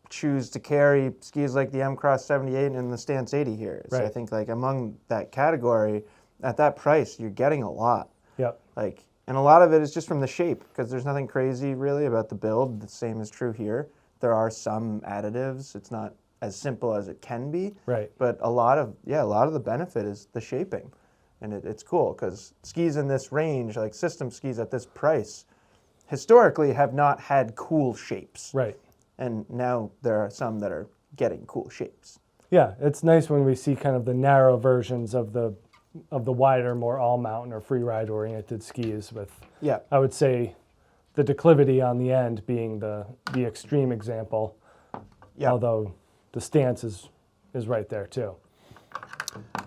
choose to carry skis like the M-Cross 78 and the Stance 80 here. So I think like among that category, at that price, you're getting a lot. Yep. Like, and a lot of it is just from the shape, because there's nothing crazy really about the build. The same is true here. There are some additives. It's not as simple as it can be. Right. But a lot of the benefit is the shaping. And it's cool, because skis in this range, like system skis at this price, historically have not had cool shapes. Right. And now there are some that are getting cool shapes. Yeah, it's nice when we see kind of the narrow versions of the wider, more all-mountain or free-ride oriented skis with, I would say, the declivity on the end being the extreme example, although the Stance is right there too.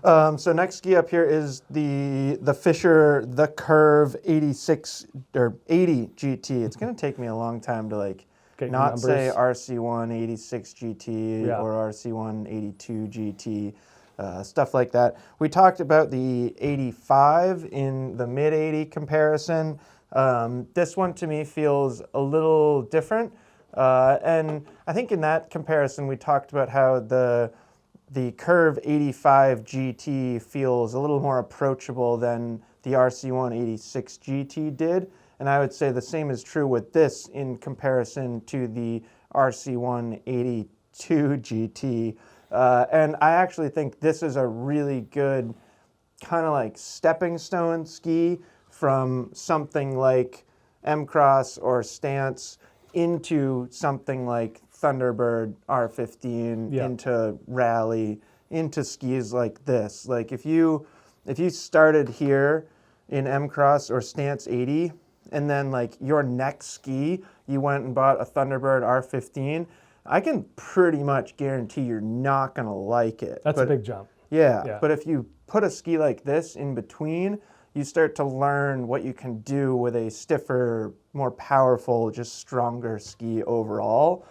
So next ski up here is the Fischer The Curv 86 or 80 GT. It's going to take me a long time to like not say RC1 86 GT or RC1 82 GT. Stuff like that. We talked about the 85 in the mid-80 comparison. This one to me feels a little different. And I think in that comparison we talked about how the Curv 85 GT feels a little more approachable than the RC1 86 GT did. And I would say the same is true with this in comparison to the RC1 82 GT. And I actually think this is a really good kind of like stepping stone ski from something like M-Cross or Stance into something like Thunderbird R15, into rally, into skis like this. Like if you started here in M-Cross or Stance 80, and then like your next ski, you went and bought a Thunderbird R15, I can pretty much guarantee you're not going to like it. That's a big jump. Yeah, but if you put a ski like this in between, you start to learn what you can do with a stiffer, more powerful, just stronger ski overall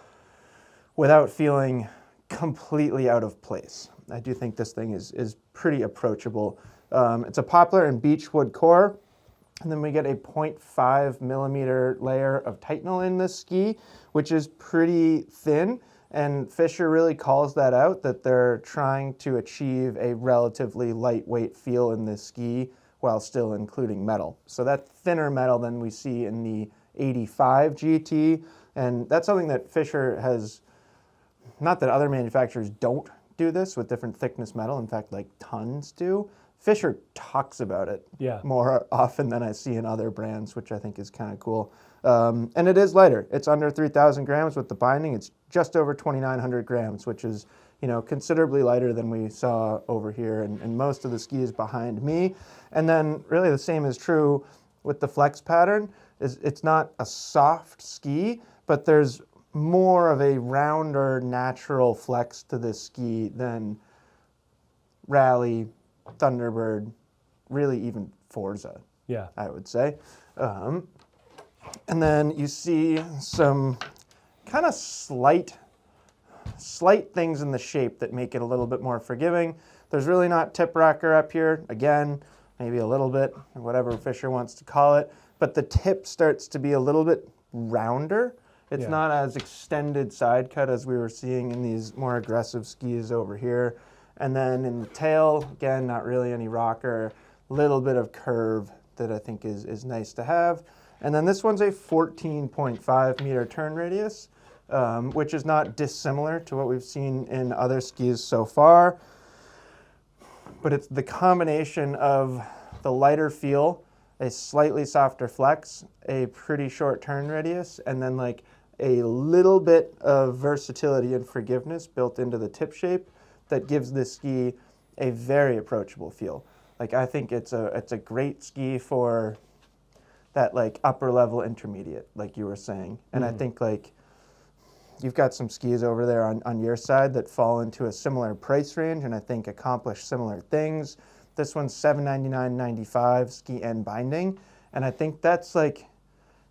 without feeling completely out of place. I do think this thing is pretty approachable. It's a poplar and beechwood core. And then we get a 0.5 millimeter layer of Titanal in this ski, which is pretty thin. And Fischer really calls that out, that they're trying to achieve a relatively lightweight feel in this ski while still including metal. So that's thinner metal than we see in the 85 GT. And that's something that Fischer has, not that other manufacturers don't do this with different thickness metal. In fact, like tons do. Fischer talks about it more often than I see in other brands, which I think is kind of cool. And it is lighter. It's under 3,000 grams with the binding. It's just over 2,900 grams, which is, you know, considerably lighter than we saw over here and most of the skis behind me. And then really the same is true with the flex pattern. It's not a soft ski, but there's more of a rounder, natural flex to this ski than Rally, Thunderbird, really even Forza, I would say. And then you see some kind of slight things in the shape that make it a little bit more forgiving. There's really not tip rocker up here. Again, maybe a little bit, or whatever Fischer wants to call it. But the tip starts to be a little bit rounder. It's not as extended side cut as we were seeing in these more aggressive skis over here. And then in the tail, again, not really any rocker, little bit of curve that I think is nice to have. And then this one's a 14.5 meter turn radius, which is not dissimilar to what we've seen in other skis so far. But it's the combination of the lighter feel, a slightly softer flex, a pretty short turn radius, and then like a little bit of versatility and forgiveness built into the tip shape that gives this ski a very approachable feel. Like I think it's a great ski for that like upper level intermediate, like you were saying. And I think like you've got some skis over there on your side that fall into a similar price range and I think accomplish similar things. This one's $799.95 ski and binding, and I think that's like,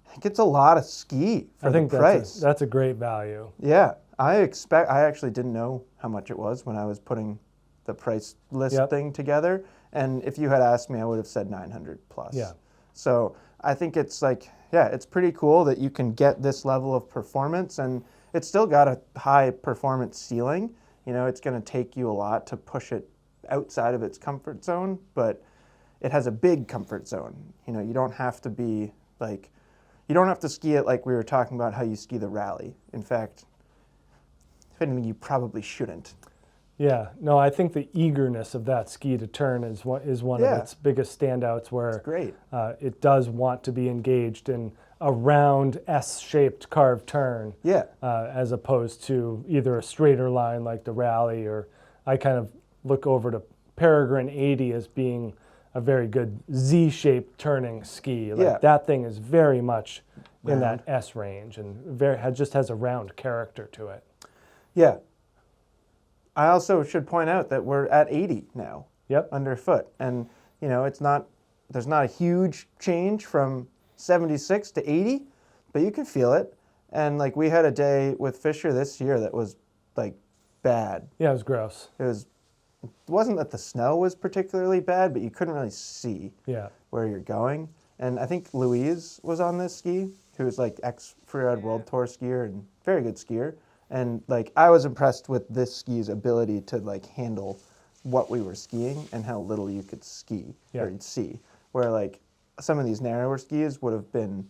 I think it's a lot of ski for the price. That's a great value. Yeah, I actually didn't know how much it was when I was putting the price list thing together, and if you had asked me, I would have said 900 plus. Yeah. So I think it's like, yeah, it's pretty cool that you can get this level of performance, and it's still got a high performance ceiling. You know, it's going to take you a lot to push it outside of its comfort zone, but it has a big comfort zone. You know, you don't have to be like, you don't have to ski it like we were talking about how you ski the rally. In fact, if anything, you probably shouldn't. Yeah, no, I think the eagerness of that ski to turn is one of its biggest standouts, where it's great. It does want to be engaged in a round S-shaped carved turn, as opposed to either a straighter line like the rally, or I kind of look over to Peregrine 80 as being a very good Z-shaped turning ski. Like that thing is very much in that S range, and just has a round character to it. Yeah. I also should point out that we're at 80 now. Yep. Underfoot, and you know, there's not a huge change from 76 to 80, but you can feel it. And like, we had a day with Fischer this year that was like bad. Yeah, it was gross. It wasn't that the snow was particularly bad, but you couldn't really see where you're going. And I think Louise was on this ski, who's like ex-Freeride World Tour skier and very good skier. And like, I was impressed with this ski's ability to like handle what we were skiing and how little you could ski or see. Where like some of these narrower skis would have been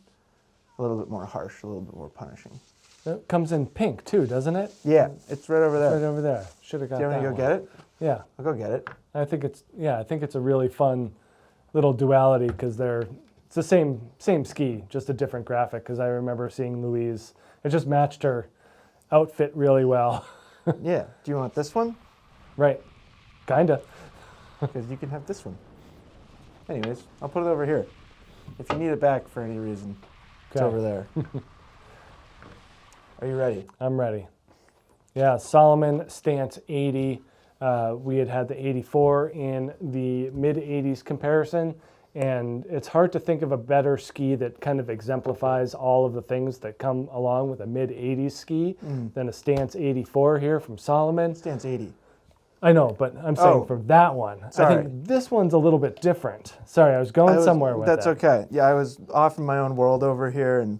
a little bit more harsh, a little bit more punishing. It comes in pink too, doesn't it? Yeah, it's right over there. Right over there. Should have got that. Do you want to go get it? Yeah. I'll go get it. I think it's a really fun little duality, because it's the same ski, just a different graphic. Because I remember seeing Louise, it just matched her outfit really well. Yeah. Do you want this one? Right. Kinda. Because you can have this one. Anyways, I'll put it over here. If you need it back for any reason, it's over there. Are you ready? I'm ready. Yeah, Salomon Stance 80. We had the 84 in the mid-80s comparison, and it's hard to think of a better ski that kind of exemplifies all of the things that come along with a mid-80s ski than a Stance 84 here from Salomon. Stance 80. I know, but I'm saying for that one. Sorry. I think this one's a little bit different. Sorry, I was going somewhere with that. That's okay. Yeah, I was off in my own world over here, and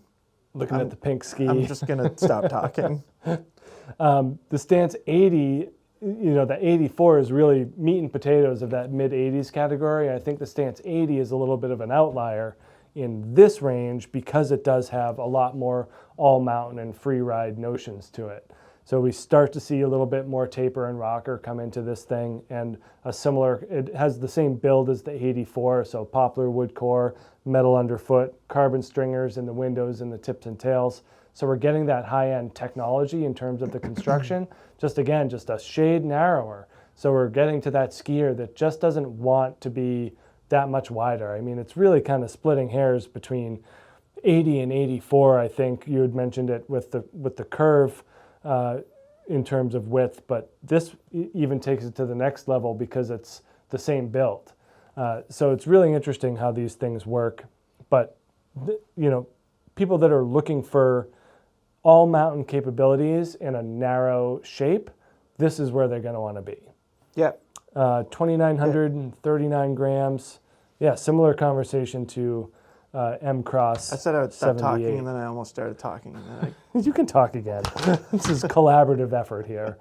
looking at the pink ski. I'm just going to stop talking. The Stance 80, you know, the 84 is really meat and potatoes of that mid-80s category. I think the Stance 80 is a little bit of an outlier in this range, because it does have a lot more all-mountain and free ride notions to it. So we start to see a little bit more taper and rocker come into this thing, and it has the same build as the 84, so poplar wood core, metal underfoot, carbon stringers in the windows and the tips and tails. So we're getting that high-end technology in terms of the construction, just a shade narrower. So we're getting to that skier that just doesn't want to be that much wider. I mean, it's really kind of splitting hairs between 80 and 84. I think you had mentioned it with the curve in terms of width, but this even takes it to the next level because it's the same build. So it's really interesting how these things work. But you know, people that are looking for all mountain capabilities in a narrow shape, this is where they're going to want to be. Yeah. 2,939 grams. Yeah, similar conversation to M-Cross. I said I would stop 78. talking, and then I almost started talking. And then You can talk again. This is collaborative effort here.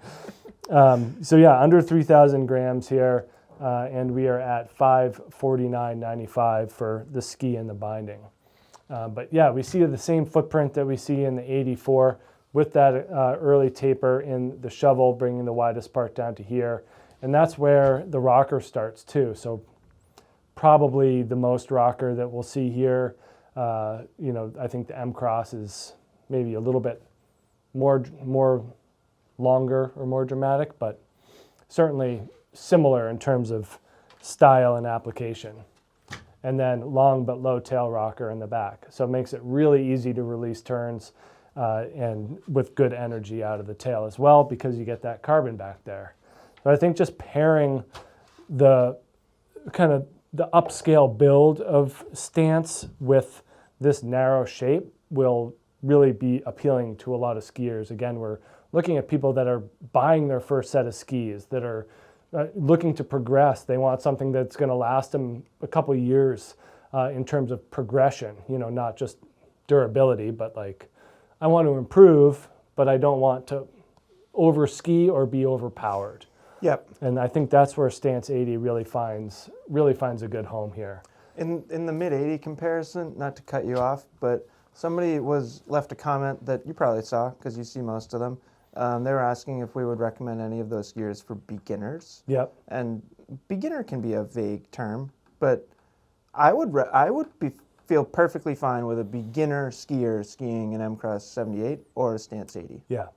So yeah, under 3,000 grams here, and we are at $549.95 for the ski and the binding. But yeah, we see the same footprint that we see in the 84, with that early taper in the shovel, bringing the widest part down to here. And that's where the rocker starts too. So probably the most rocker that we'll see here. You know, I think the M-Cross is maybe a little bit more longer or more dramatic, but certainly similar in terms of style and application. And then long but low tail rocker in the back. So it makes it really easy to release turns and with good energy out of the tail as well, because you get that carbon back there. So I think just pairing the kind of the upscale build of Stance with this narrow shape will really be appealing to a lot of skiers. Again, we're looking at people that are buying their first set of skis, that are looking to progress. They want something that's going to last them a couple years in terms of progression, you know, not just durability, but like, I want to improve, but I don't want to over ski or be overpowered. Yep. And I think that's where Stance 80 really finds a good home here. In the mid 80 comparison, not to cut you off, but somebody left a comment that you probably saw because you see most of them. They were asking if we would recommend any of those skiers for beginners. Yep. And beginner can be a vague term, but I would feel perfectly fine with a beginner skier skiing an M-Cross 78 or a Stance 80. Yeah.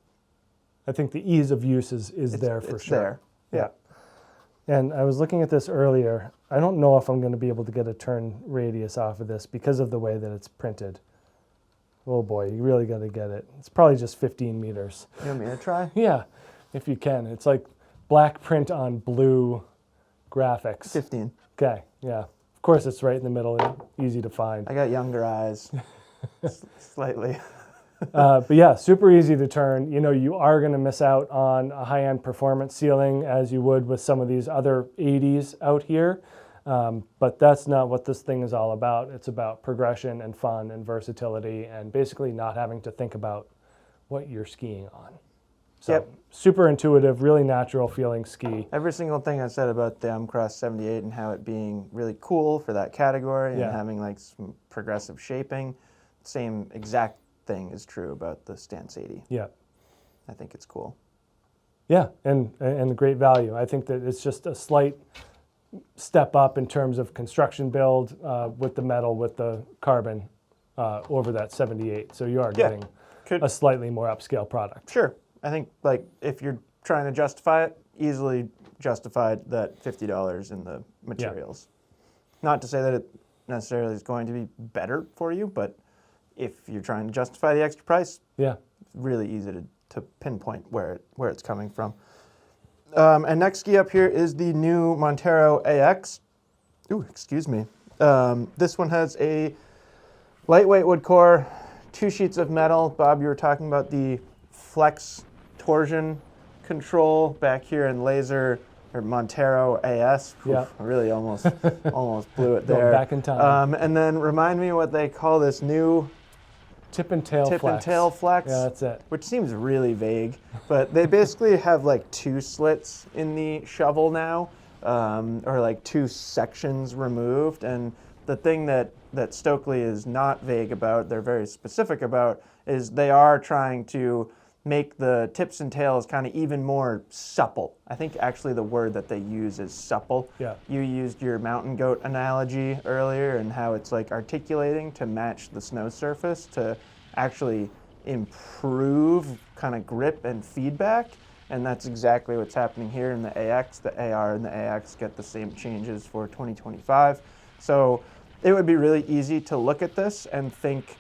I think the ease of use is there for sure. There. Yeah. And I was looking at this earlier. I don't know if I'm going to be able to get a turn radius off of this because of the way that it's printed. Oh boy, you really got to get it. It's probably just 15 meters. You want me to try? Yeah, if you can. It's like black print on blue graphics. 15. Okay, yeah. Of course, it's right in the middle, easy to find. I got younger eyes, slightly. But yeah, super easy to turn. You know, you are going to miss out on a high-end performance ceiling as you would with some of these other 80s out here. But that's not what this thing is all about. It's about progression and fun and versatility and basically not having to think about what you're skiing on. So Yep. Super intuitive, really natural feeling ski. Every single thing I said about the M-Cross 78 and how it being really cool for that category and having like some progressive shaping, same exact thing is true about the Stance 80. Yeah. I think it's cool. Yeah, and the great value. I think that it's just a slight step up in terms of construction build with the metal, with the carbon over that 78. So you are getting a slightly more upscale product. Sure. I think like if you're trying to justify it, easily justified that $50 in the materials. Not to say that it necessarily is going to be better for you, but if you're trying to justify the extra price, it's really easy to pinpoint where it's coming from. And next ski up here is the new Montero AX. Ooh, excuse me. This one has a lightweight wood core, 2 sheets of metal. Bob, you were talking about the flex torsion control back here in laser or Montero AS. Oof, I really almost blew it there. Going back in time. And then remind me what they call this new tip and tail flex. Yeah, that's it. Which seems really vague, but they basically have like 2 slits in the shovel now, or like 2 sections removed. And the thing that Stockli is not vague about, they're very specific about, is they are trying to make the tips and tails kind of even more supple. I think actually the word that they use is supple. Yeah. You used your mountain goat analogy earlier and how it's like articulating to match the snow surface to actually improve kind of grip and feedback. And that's exactly what's happening here in the AX. The AR and the AX get the same changes for 2025. So it would be really easy to look at this and think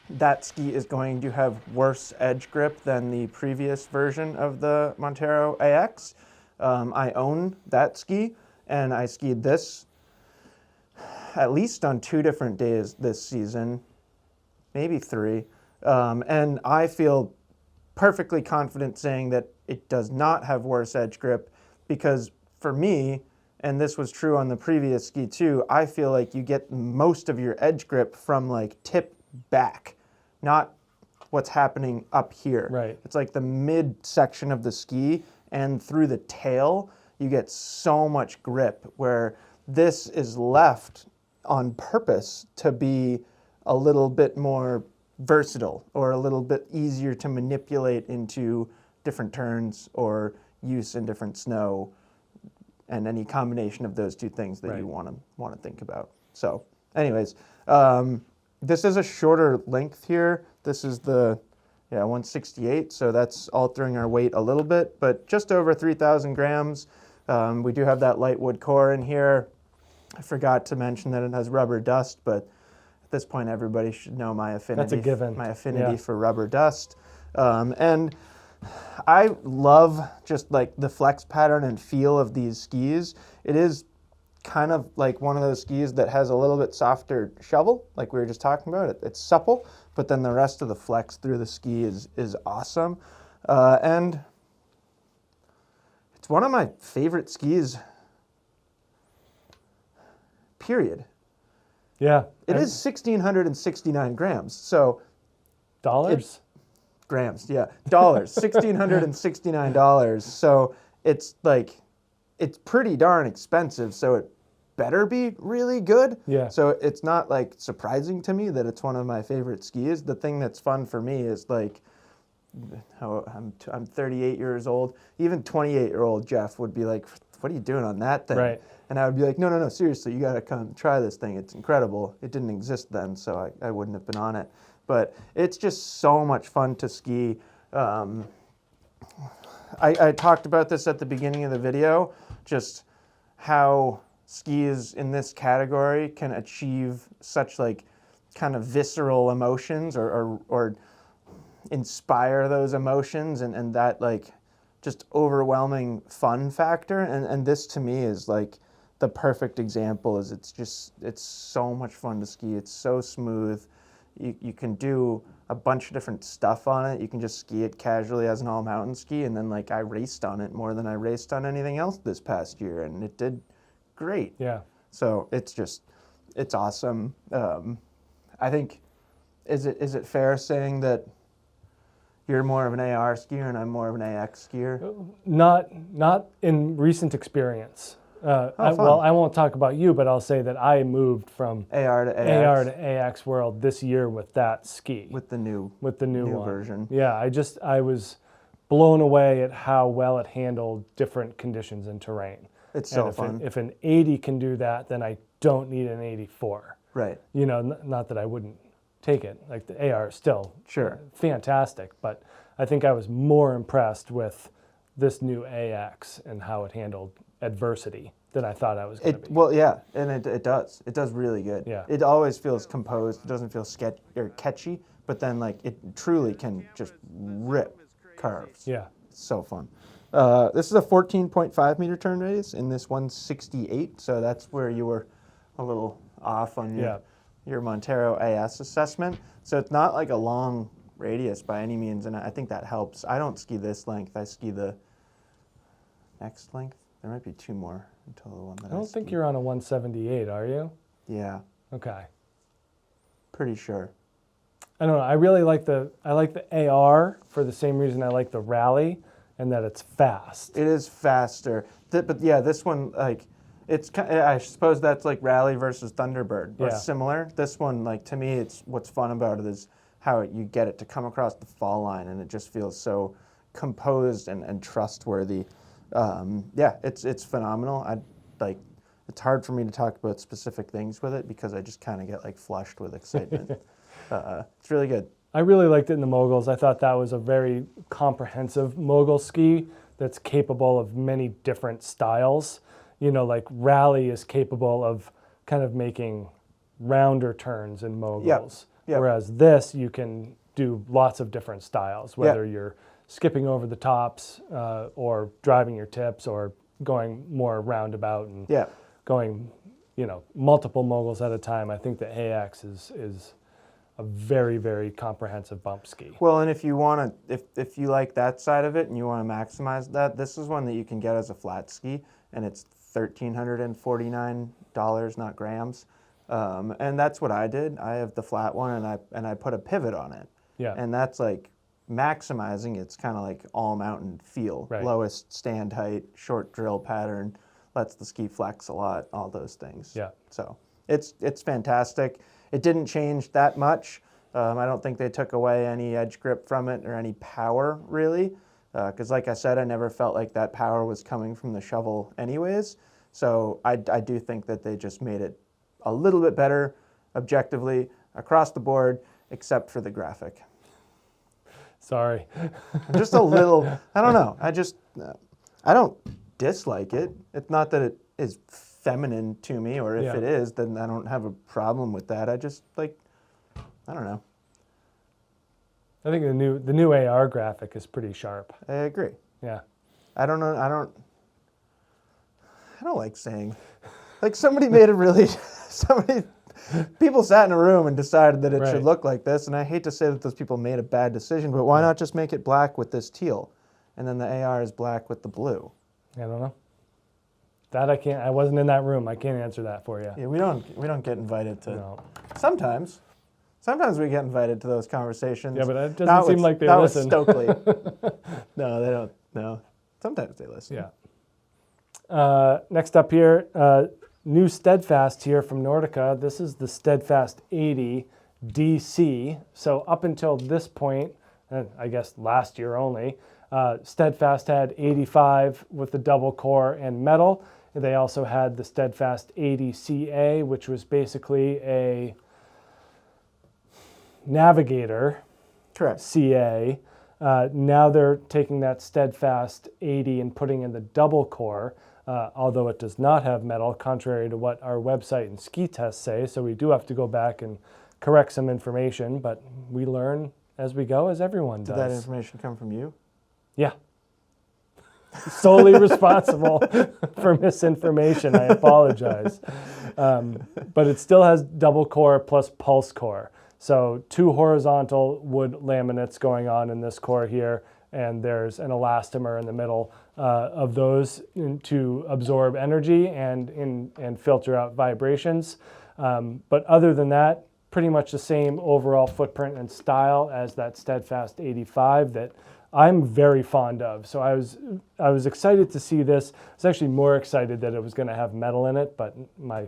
that ski is going to have worse edge grip than the previous version of the Montero AX. I own that ski, and I skied this at least on 2 different days this season, maybe 3. And I feel perfectly confident saying that it does not have worse edge grip because for me, and this was true on the previous ski too, I feel like you get most of your edge grip from like tip back, not what's happening up here. Right. It's like the mid section of the ski and through the tail, you get so much grip where this is left on purpose to be a little bit more versatile or a little bit easier to manipulate into different turns or use in different snow and any combination of those 2 things that you want to think about. So anyways, this is a shorter length here. This is the 168, so that's altering our weight a little bit, but just over 3,000 grams. We do have that light wood core in here. I forgot to mention that it has rubber dust, but at this point everybody should know my affinity. That's a given. My affinity for rubber dust. And I love just like the flex pattern and feel of these skis. It is kind of like one of those skis that has a little bit softer shovel, like we were just talking about. It's supple, but then the rest of the flex through the ski is awesome. And it's one of my favorite skis, period. Yeah. It is 1,669 grams. So dollars? Grams, yeah. Dollars. $1,669. So it's like, it's pretty darn expensive. So it better be really good. Yeah. So it's not like surprising to me that it's one of my favorite skis. The thing that's fun for me is like, how I'm 38 years old. Even 28-year-old Jeff would be like, what are you doing on that thing? Right. And I would be like, no, seriously, you got to come try this thing. It's incredible. It didn't exist then, so I wouldn't have been on it. But it's just so much fun to ski. I talked about this at the beginning of the video, just how skis in this category can achieve such like kind of visceral emotions or inspire those emotions and that like just overwhelming fun factor. And this to me is like the perfect example. Is it's so much fun to ski. It's so smooth. You can do a bunch of different stuff on it. You can just ski it casually as an all mountain ski, and then like I raced on it more than I raced on anything else this past year, and it did great. Yeah. So it's awesome. I think is it fair saying that you're more of an AR skier and I'm more of an AX skier? Not in recent experience. Well, I won't talk about you, but I'll say that I moved from AR to AR to AX world this year with that ski. With the new one. version. Yeah, I was blown away at how well it handled different conditions and terrain. It's so fun. If an 80 can do that, then I don't need an 84. Right. You know, not that I wouldn't take it. Like the AR is still fantastic, but I think I was more impressed with this new AX and how it handled adversity than I thought I was going to be. Well, yeah, and it does. It does really good. Yeah. It always feels composed. It doesn't feel catchy, but then like it truly can just rip curves. Yeah. It's so fun. This is a 14.5 meter turn radius in this 168, so that's where you were a little off on your Montero AS assessment. So it's not like a long radius by any means, and I think that helps. I don't ski this length. I ski the next length. There might be two more until the one that I don't think you're on a 178, are you? Yeah. Okay. Pretty sure. I don't know. I really like the AR for the same reason I like the Rally, and that it's fast. It is faster, but yeah, this one like it's. I suppose that's like Rally versus Thunderbird or similar. This one, like to me, it's what's fun about it is how you get it to come across the fall line, and it just feels so composed and trustworthy. Yeah, it's phenomenal. It's hard for me to talk about specific things with it because I just kind of get like flushed with excitement. It's really good. I really liked it in the moguls. I thought that was a very comprehensive mogul ski that's capable of many different styles. You know, like Rally is capable of kind of making rounder turns in moguls. Yep. Whereas this, you can do lots of different styles, whether you're skipping over the tops or driving your tips or going more roundabout and going, you know, multiple moguls at a time. I think the AX is a very, very comprehensive bump ski. Well, and if you want to, if you like that side of it and you want to maximize that, this is one that you can get as a flat ski, and it's $1,349, not grams. And that's what I did. I have the flat one, and I put a pivot on it. Yeah. And that's like maximizing its kind of like all mountain feel. Right. Lowest stand height, short drill pattern, lets the ski flex a lot, all those things. Yeah. So it's fantastic. It didn't change that much. I don't think they took away any edge grip from it or any power really. Because like I said, I never felt like that power was coming from the shovel anyways. So I do think that they just made it a little bit better objectively across the board, except for the graphic. Sorry. Just a little, I don't know. I don't dislike it. It's not that it is feminine to me, or if it is, then I don't have a problem with that. I just like, I don't know. I think the new AR graphic is pretty sharp. I agree. Yeah. I don't know. I don't like saying Like somebody made a really, people sat in a room and decided that it should look like this, and I hate to say that those people made a bad decision, but why not just make it black with this teal, and then the AR is black with the blue? I don't know. That I can't. I wasn't in that room. I can't answer that for you. Yeah, we don't get invited to. No. Sometimes we get invited to those conversations. Yeah, but it doesn't seem like they listen. Not with Stockli. No, they don't. No, sometimes they listen. Yeah. Next up here, new Steadfast here from Nordica. This is the Steadfast 80 DC. So up until this point, I guess last year only, Steadfast had 85 with the double core and metal. They also had the Steadfast 80 CA, which was basically a Navigator. Correct. CA. Now they're taking that Steadfast 80 and putting in the double core, although it does not have metal, contrary to what our website and ski tests say. So we do have to go back and correct some information, but we learn as we go, as everyone does. Did that information come from you? Yeah. Solely responsible for misinformation. I apologize. But it still has double core plus pulse core. So 2 horizontal wood laminates going on in this core here, and there's an elastomer in the middle of those to absorb energy and filter out vibrations. But other than that, pretty much the same overall footprint and style as that Steadfast 85 that I'm very fond of. So I was excited to see this. I was actually more excited that it was going to have metal in it, but my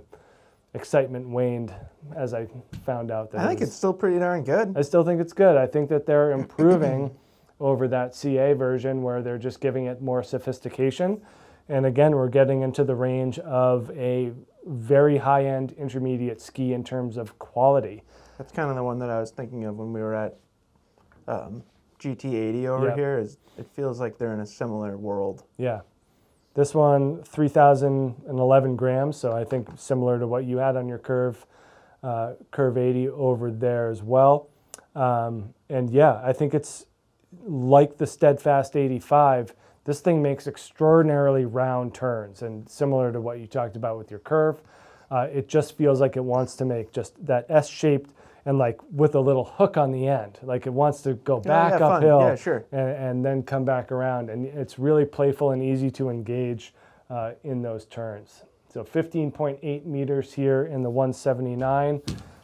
excitement waned as I found out that I think it's still pretty darn good. I still think it's good. I think that they're improving over that CA version where they're just giving it more sophistication. And again, we're getting into the range of a very high-end intermediate ski in terms of quality. That's kind of the one that I was thinking of when we were at GT80 over here. It feels like they're in a similar world. Yeah. This one, 3,011 grams, so I think similar to what you had on your Curv 80 over there as well. And yeah, I think it's like the Steadfast 85. This thing makes extraordinarily round turns, and similar to what you talked about with your Curv, it just feels like it wants to make just that S-shaped and like with a little hook on the end. Like it wants to go back uphill and then come back around. And it's really playful and easy to engage in those turns. So 15.8 meters here in the 179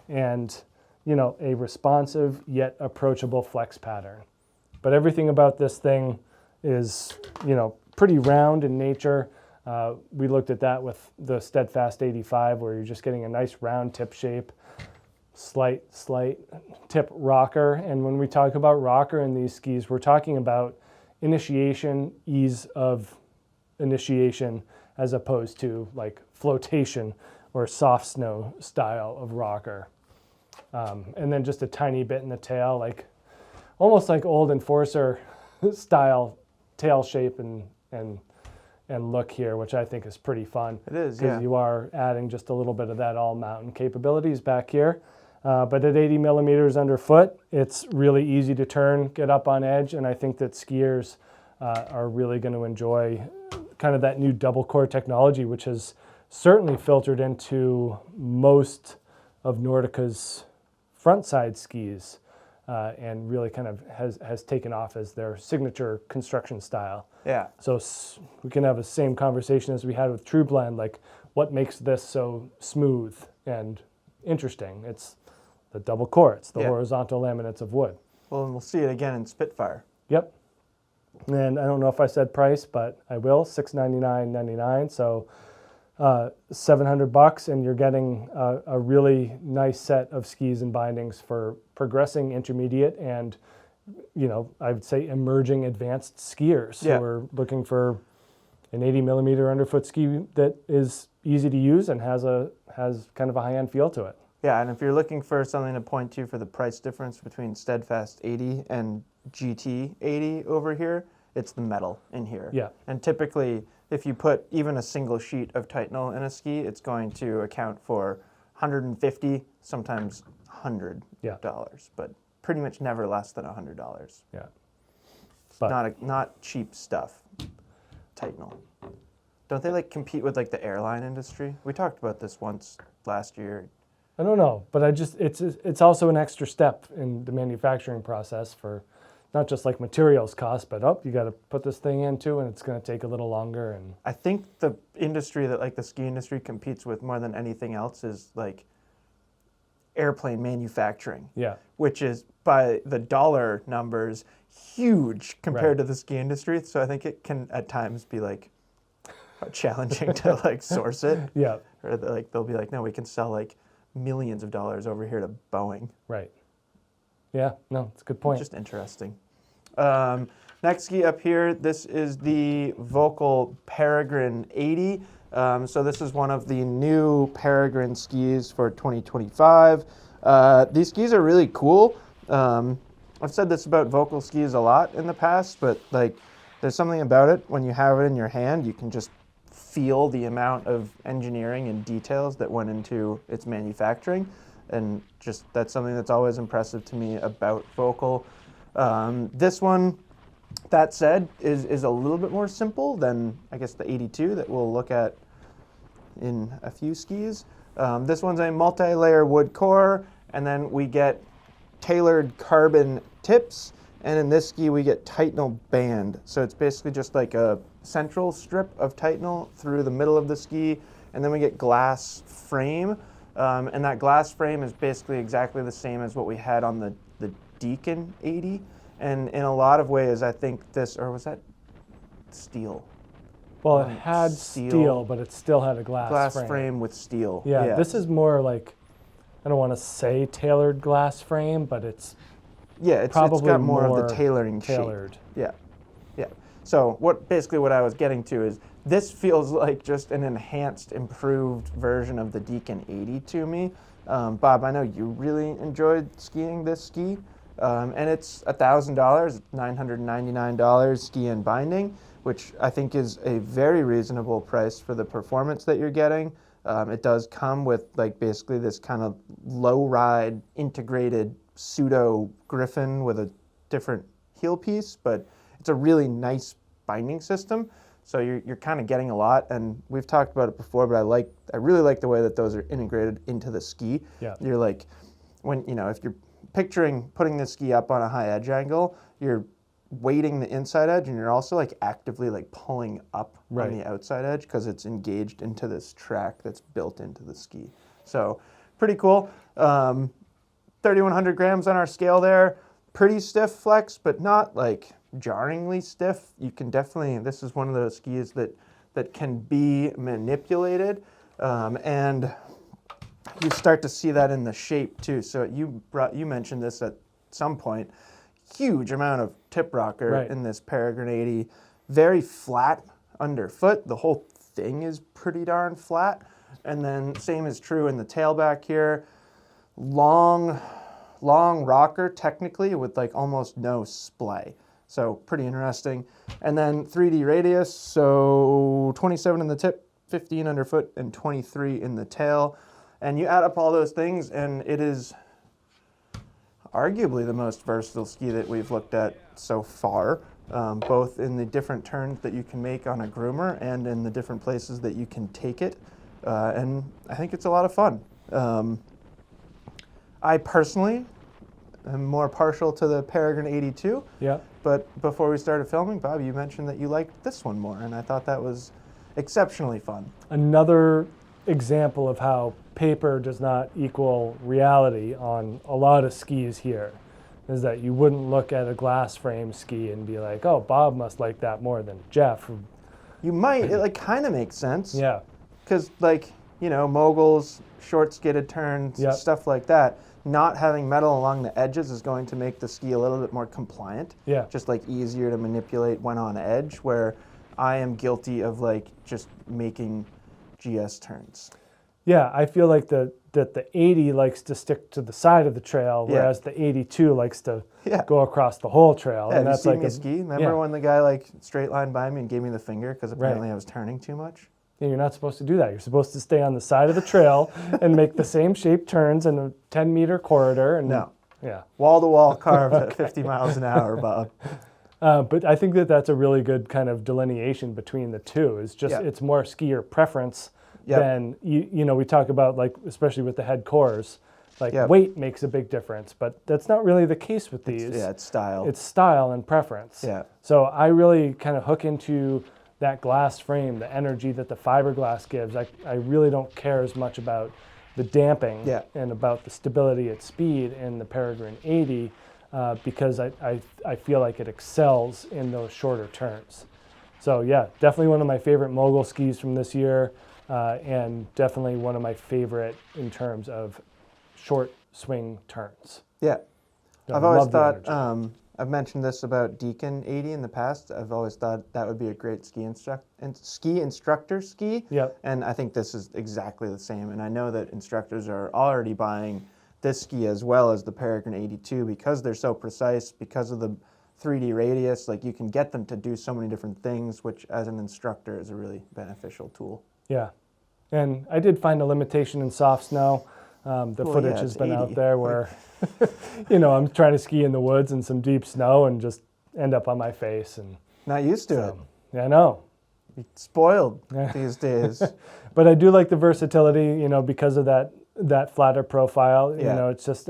and, you know, a responsive yet approachable flex pattern. But everything about this thing is, you know, pretty round in nature. We looked at that with the Steadfast 85 where you're just getting a nice round tip shape. Slight tip rocker. And when we talk about rocker in these skis, we're talking about initiation, ease of initiation, as opposed to like flotation or soft snow style of rocker. And then just a tiny bit in the tail, like almost like old Enforcer style tail shape and look here, which I think is pretty fun. It is, because you are adding just a little bit of that all mountain capabilities back here. But at 80 millimeters underfoot, it's really easy to turn, get up on edge, and I think that skiers are really going to enjoy kind of that new double core technology, which has certainly filtered into most of Nordica's frontside skis and really kind of has taken off as their signature construction style. Yeah. So we can have the same conversation as we had with True Blend, like what makes this so smooth and interesting? It's the double core, it's the horizontal laminates of wood. Well, and we'll see it again in Spitfire. Yep. And I don't know if I said price, but I will, $699.99. So $700, and you're getting a really nice set of skis and bindings for progressing intermediate and, you know, I would say emerging advanced skiers who are looking for an 80 millimeter underfoot ski that is easy to use and has kind of a high-end feel to it. Yeah, and if you're looking for something to point to for the price difference between Steadfast 80 and GT 80 over here, it's the metal in here. Yeah. And typically, if you put even a single sheet of Titanal in a ski, it's going to account for $150, sometimes $100, but pretty much never less than $100. Yeah. But not cheap stuff. Titanal. Don't they like compete with like the airline industry? We talked about this once last year. I don't know, but it's also an extra step in the manufacturing process for not just like materials cost, but you got to put this thing in too, and it's going to take a little longer. And I think the industry that like the ski industry competes with more than anything else is like airplane manufacturing. Yeah. Which is by the dollar numbers huge compared to the ski industry. So I think it can at times be like challenging to like source it. Yeah. Or like they'll be like, no, we can sell like millions of dollars over here to Boeing. Right. Yeah, no, it's a good point. Just interesting. Next ski up here, this is the Volkl Peregrine 80. So this is one of the new Peregrine skis for 2025. These skis are really cool. I've said this about Volkl skis a lot in the past, but like there's something about it when you have it in your hand, you can just feel the amount of engineering and details that went into its manufacturing. And just that's something that's always impressive to me about Volkl. This one, that said, is a little bit more simple than, I guess, the 82 that we'll look at in a few skis. This one's a multi-layer wood core, and then we get tailored carbon tips, and in this ski we get Titanal band. So it's basically just like a central strip of Titanal through the middle of the ski, and then we get glass frame. And that glass frame is basically exactly the same as what we had on the Deacon 80. And in a lot of ways, I think this, or was that steel? Well, it had steel, but it still had a glass frame with steel. Yeah, this is more like, I don't want to say tailored glass frame, but it's probably it's got more of the tailoring tailored. Shape. Yeah. So basically what I was getting to is this feels like just an enhanced, improved version of the Deacon 80 to me. Bob, I know you really enjoyed skiing this ski, and it's $1,000, $999 ski and binding, which I think is a very reasonable price for the performance that you're getting. It does come with like basically this kind of low ride integrated pseudo Griffin with a different heel piece, but it's a really nice binding system. So you're kind of getting a lot, and we've talked about it before, but I really like the way that those are integrated into the ski. Yeah. You're like, if you're picturing putting the ski up on a high edge angle, you're weighting the inside edge, and you're also like actively like pulling up on the outside edge because it's engaged into this track that's built into the ski. So pretty cool. 3,100 grams on our scale there. Pretty stiff flex, but not like jarringly stiff. You can definitely, this is one of those skis that can be manipulated, and you start to see that in the shape too. So you mentioned this at some point. Huge amount of tip rocker in this Peregrine 80. Very flat underfoot. The whole thing is pretty darn flat. And then same is true in the tailback here. Long rocker technically with like almost no splay. So pretty interesting. And then 3D radius, so 27 in the tip, 15 underfoot, and 23 in the tail. And you add up all those things, and it is arguably the most versatile ski that we've looked at so far, both in the different turns that you can make on a groomer and in the different places that you can take it. And I think it's a lot of fun. I personally am more partial to the Peregrine 82. Yeah. But before we started filming, Bob, you mentioned that you liked this one more, and I thought that was exceptionally fun. Another example of how paper does not equal reality on a lot of skis here is that you wouldn't look at a glass frame ski and be like, oh, Bob must like that more than Jeff. You might. It like kind of makes sense. Yeah. Because like, moguls, short skidded turns, stuff like that, not having metal along the edges is going to make the ski a little bit more compliant. Yeah. Just like easier to manipulate when on edge, where I am guilty of like just making GS turns. Yeah, I feel like that the 80 likes to stick to the side of the trail, whereas the 82 likes to go across the whole trail. Yeah, and have that's you seen like me ski? Remember when the guy like straight lined by me and gave me the finger because apparently I was turning too much? Yeah, you're not supposed to do that. You're supposed to stay on the side of the trail and make the same shape turns in a 10-meter corridor. And no. Yeah. Wall-to-wall carve at 50 miles an hour, Bob. But I think that that's a really good kind of delineation between the two. It's just it's more skier preference than you know. We talk about, like, especially with the head cores, like weight makes a big difference, but that's not really the case with these. It's style. It's style and preference. Yeah. So I really kind of hook into that glass frame, the energy that the fiberglass gives. I really don't care as much about the damping and about the stability at speed in the Peregrine 80 because I feel like it excels in those shorter turns. So yeah, definitely one of my favorite mogul skis from this year, and definitely one of my favorite in terms of short swing turns. Yeah. So I've always thought, I've mentioned this about Deacon 80 in the past. I've always thought that would be a great ski instructor ski. Yep. And I think this is exactly the same. And I know that instructors are already buying this ski as well as the Peregrine 82 because they're so precise, because of the 3D radius. Like, you can get them to do so many different things, which as an instructor is a really beneficial tool. Yeah. And I did find a limitation in soft snow. The footage has been 80. out there where, you know, I'm trying to ski in the woods in some deep snow and just end up on my face. And not used to it. Yeah, I know. You're spoiled these days. But I do like the versatility, you know, because of that flatter profile. You know, it's just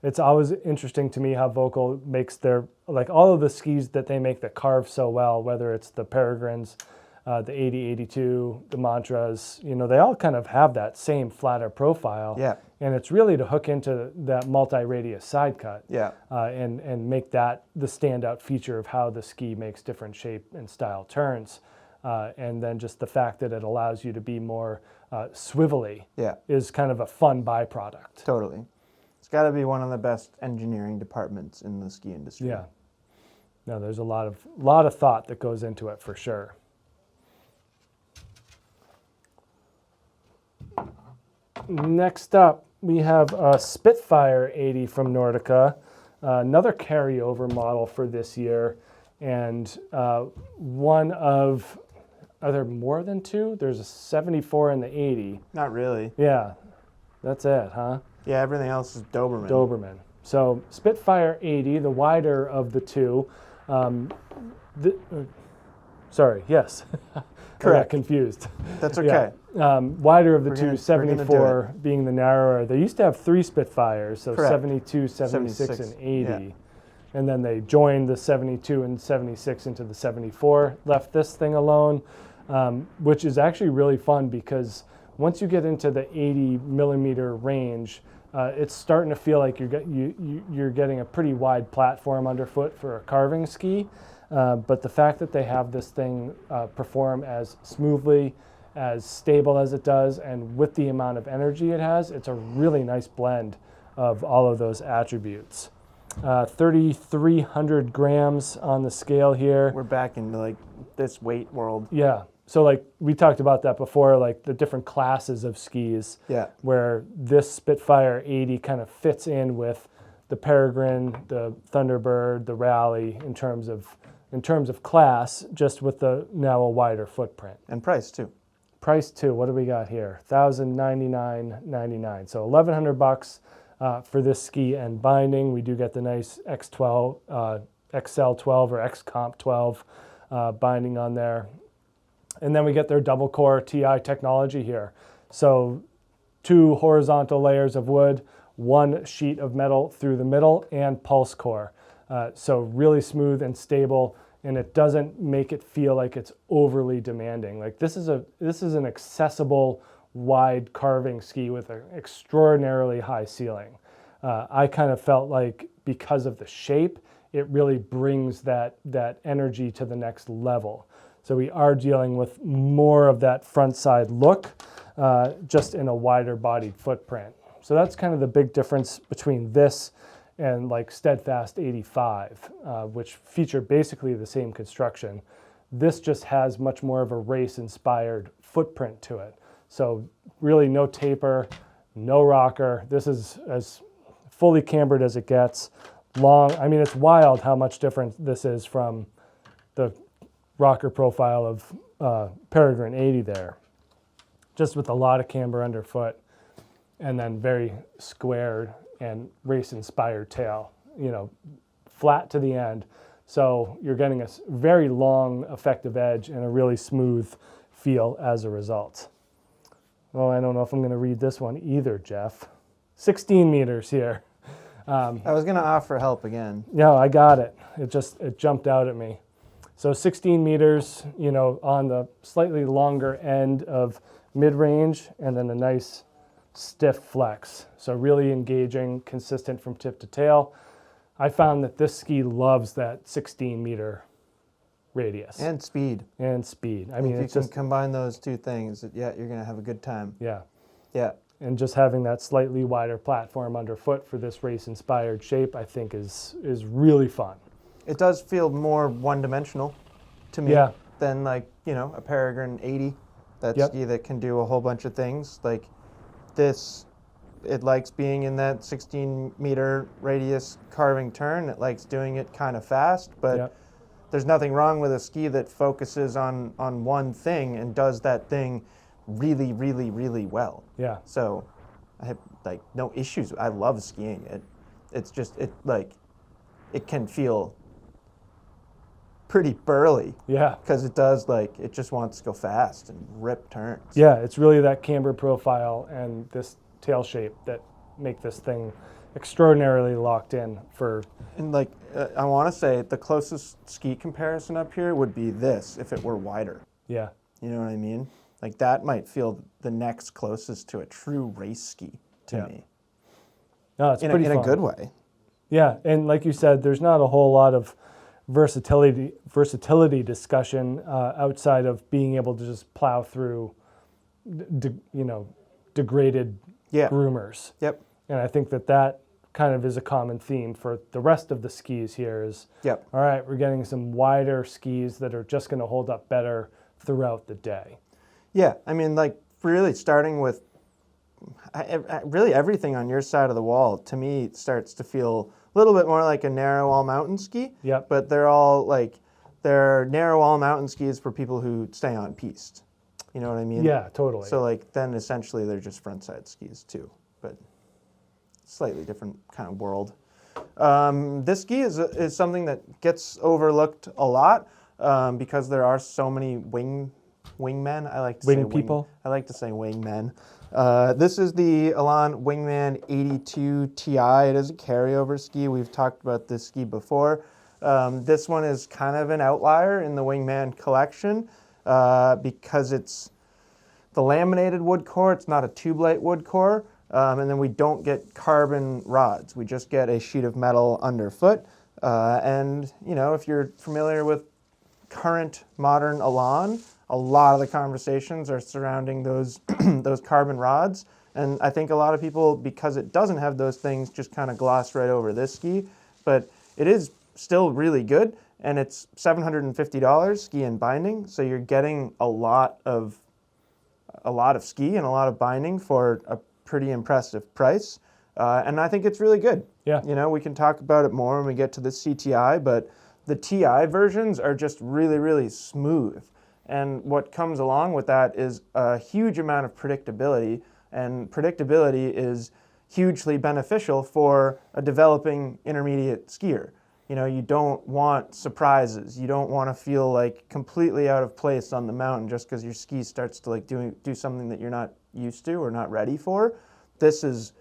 it's always interesting to me how Volkl makes their, like, all of the skis that they make that carve so well, whether it's the Peregrines, the 80, 82, the Mantras, you know, they all kind of have that same flatter profile. Yeah. And it's really to hook into that multi-radius side cut. Yeah. And make that the standout feature of how the ski makes different shape and style turns. And then just the fact that it allows you to be more swivelly is kind of a fun byproduct. Totally. It's got to be one of the best engineering departments in the ski industry. Yeah. No, there's a lot of thought that goes into it for sure. Next up, we have a Spitfire 80 from Nordica, another carryover model for this year, and one of, are there more than two? There's a 74 and the 80. Not really. Yeah, that's it, huh? Yeah, everything else is Doberman. Doberman. So Spitfire 80, the wider of the two. Sorry, yes. Correct. I got confused. That's okay. Yeah. Wider of the two, 74 being the narrower. They used to have three Spitfires, so Correct. 72, 76, and 80. Yeah. And then they joined the 72 and 76 into the 74, left this thing alone, which is actually really fun because once you get into the 80 millimeter range, it's starting to feel like you're getting a pretty wide platform underfoot for a carving ski. But the fact that they have this thing perform as smoothly, as stable as it does, and with the amount of energy it has, it's a really nice blend of all of those attributes. 3,300 grams on the scale here. We're back into like this weight world. Yeah. So like we talked about that before, like the different classes of skis. Yeah. Where this Spitfire 80 kind of fits in with the Peregrine, the Thunderbird, the Rally in terms of class, just with the now a wider footprint. And price too. Price too. What do we got here? $1,099.99. So $1,100 for this ski and binding. We do get the nice X12, XL12 or XComp 12 binding on there. And then we get their double core TI technology here. So 2 horizontal layers of wood, 1 sheet of metal through the middle, and pulse core. So really smooth and stable, and it doesn't make it feel like it's overly demanding. Like this is an accessible, wide carving ski with an extraordinarily high ceiling. I kind of felt like because of the shape, it really brings that energy to the next level. So we are dealing with more of that front side look, just in a wider bodied footprint. So that's kind of the big difference between this and like Steadfast 85, which feature basically the same construction. This just has much more of a race-inspired footprint to it. So really no taper, no rocker. This is as fully cambered as it gets. Long, I mean, it's wild how much different this is from the rocker profile of Peregrine 80 there. Just with a lot of camber underfoot and then very squared and race-inspired tail, you know, flat to the end, So you're getting a very long effective edge and a really smooth feel as a result. Well, I don't know if I'm going to read this one either, Jeff. 16 meters here. I was going to offer help again. No, I got it. It jumped out at me. So 16 meters, you know, on the slightly longer end of mid-range, and then a nice stiff flex. So really engaging, consistent from tip to tail. I found that this ski loves that 16 meter radius. And speed. And speed. I mean, if you it's can just combine those two things, yeah, you're going to have a good time. Yeah. Yeah. And just having that slightly wider platform underfoot for this race-inspired shape, I think is really fun. It does feel more one-dimensional to me than, like, you know, a Peregrine 80. That ski that can do a whole bunch of things. Like this, it likes being in that 16-meter radius carving turn. It likes doing it kind of fast, but there's nothing wrong with a ski that focuses on one thing and does that thing really, really, really well. Yeah. So I have like no issues. I love skiing it. It's just it can feel pretty burly. Yeah. Because it does it just wants to go fast and rip turns. Yeah, it's really that camber profile and this tail shape that make this thing extraordinarily locked in for. And I want to say the closest ski comparison up here would be this if it were wider. Yeah. You know what I mean? Like that might feel the next closest to a true race ski to me. No, it's pretty fun. In a good way. Yeah, and like you said, there's not a whole lot of versatility discussion outside of being able to just plow through, degraded groomers. Yep. And I think that kind of is a common theme for the rest of the skis here is, all right, we're getting some wider skis that are just going to hold up better throughout the day. Yeah, I mean, really starting with really everything on your side of the wall, to me, starts to feel a little bit more like a narrow all mountain ski. Yep. But they're all they're narrow all mountain skis for people who stay on piste. You know what I mean? Yeah, totally. So then essentially they're just frontside skis too, but slightly different kind of world. This ski is something that gets overlooked a lot because there are so many wingmen. I like to say people. I like to say wingmen. This is the Elan Wingman 82 Ti. It is a carryover ski. We've talked about this ski before. This one is kind of an outlier in the Wingman collection because it's the laminated wood core. It's not a tube light wood core. And then we don't get carbon rods. We just get a sheet of metal underfoot. And, if you're familiar with current modern Elan, a lot of the conversations are surrounding those those carbon rods. And I think a lot of people, because it doesn't have those things, just kind of gloss right over this ski. But it is still really good, and it's $750 ski and binding. So you're getting a lot of ski and a lot of binding for a pretty impressive price. And I think it's really good. Yeah. We can talk about it more when we get to the CTI, but the TI versions are just really, really smooth. And what comes along with that is a huge amount of predictability, and predictability is hugely beneficial for a developing intermediate skier. You don't want surprises. You don't want to feel completely out of place on the mountain just because your ski starts to do something that you're not used to or not ready for. This is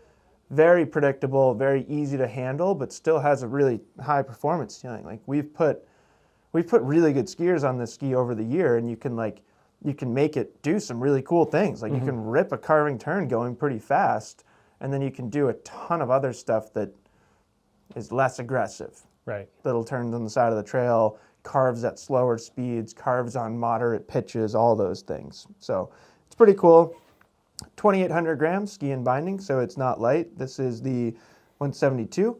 very predictable, very easy to handle, but still has a really high performance ceiling. We've put really good skiers on this ski over the year, and you can make it do some really cool things. You can rip a carving turn going pretty fast, and then you can do a ton of other stuff that is less aggressive. Right. Little turns on the side of the trail, carves at slower speeds, carves on moderate pitches, all those things. So it's pretty cool. 2,800 grams ski and binding, so it's not light. This is the 172.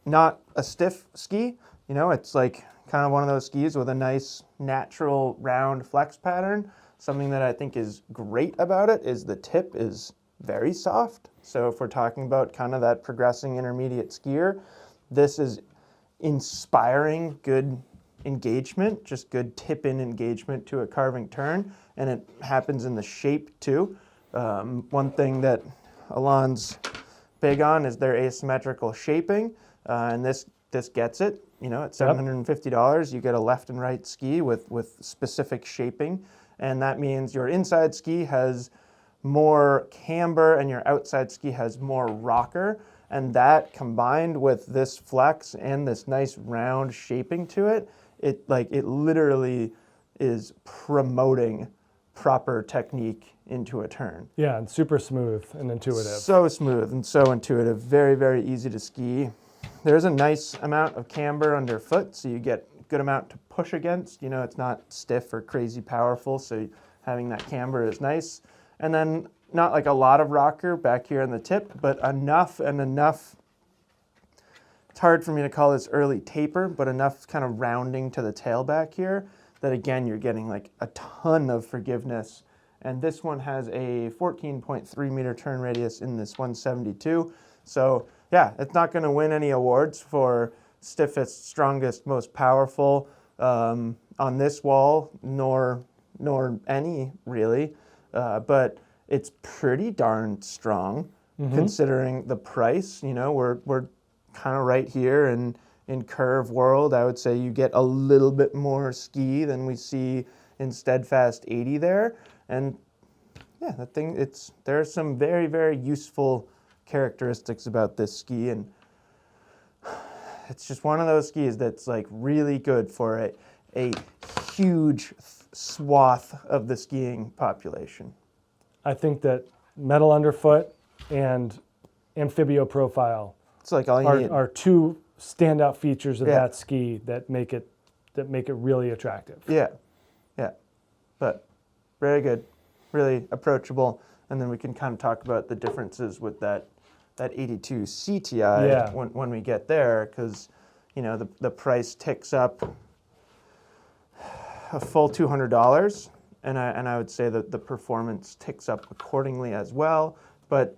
Not a stiff ski. It's kind of one of those skis with a nice natural round flex pattern. Something that I think is great about it is the tip is very soft. So if we're talking about kind of that progressing intermediate skier, this is inspiring good engagement, just good tip-in engagement to a carving turn, and it happens in the shape too. One thing that Elan's big on is their asymmetrical shaping, and this gets it. you know, at $750, you get a left and right ski with specific shaping. And that means your inside ski has more camber and your outside ski has more rocker. And that combined with this flex and this nice round shaping to it, it literally is promoting proper technique into a turn. Yeah, and super smooth and intuitive. So smooth and so intuitive. Very, very easy to ski. There's a nice amount of camber underfoot, so you get a good amount to push against. You know, it's not stiff or crazy powerful, so having that camber is nice. And then not like a lot of rocker back here on the tip, but enough. It's hard for me to call this early taper, but enough kind of rounding to the tail back here that again, you're getting like a ton of forgiveness. And this one has a 14.3 meter turn radius in this 172. So yeah, it's not going to win any awards for stiffest, strongest, most powerful on this wall, nor any really, but it's pretty darn strong considering the price. You know, we're kind of right here in curve world. I would say you get a little bit more ski than we see in Steadfast 80 there. And yeah, that thing, there are some very, very useful characteristics about this ski, and it's just one of those skis that's like really good for a huge swath of the skiing population. I think that metal underfoot and amphibio profile It's like all you need. Are two standout features of that ski that make it really attractive. Yeah, but very good, really approachable. And then we can kind of talk about the differences with that 82 CTI when we get there, because you know the price ticks up a full $200, and I would say that the performance ticks up accordingly as well. But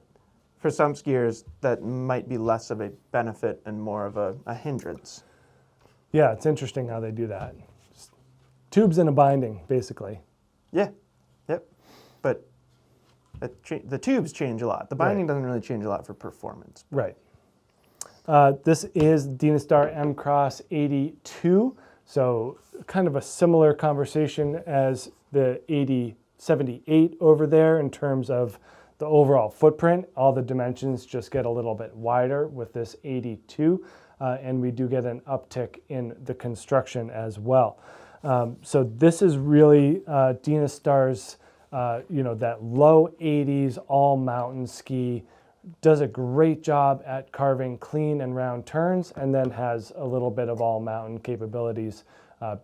for some skiers, that might be less of a benefit and more of a hindrance. Yeah, it's interesting how they do that. Just tubes and a binding, basically. Yeah, yep. But the tubes change a lot. The binding doesn't really change a lot for performance. Right. This is Dynastar M-Cross 82, so kind of a similar conversation as the 78 over there in terms of the overall footprint. All the dimensions just get a little bit wider with this 82, and we do get an uptick in the construction as well. So this is really Dynastar's, that low 80s all mountain ski. Does a great job at carving clean and round turns, and then has a little bit of all mountain capabilities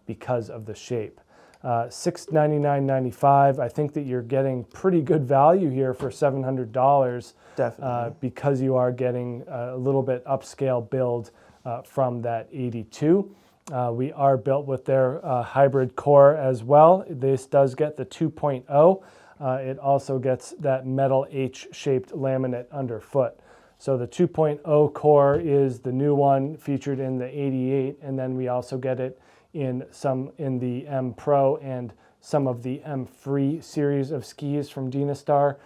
because of the shape. $699.95. I think that you're getting pretty good value here for $700. Definitely. Because you are getting a little bit upscale build from that 82. We are built with their hybrid core as well. This does get the 2.0. It also gets that metal H-shaped laminate underfoot. So the 2.0 core is the new one featured in the 88, and then we also get it in the M Pro and some of the M Free series of skis from Dynastar.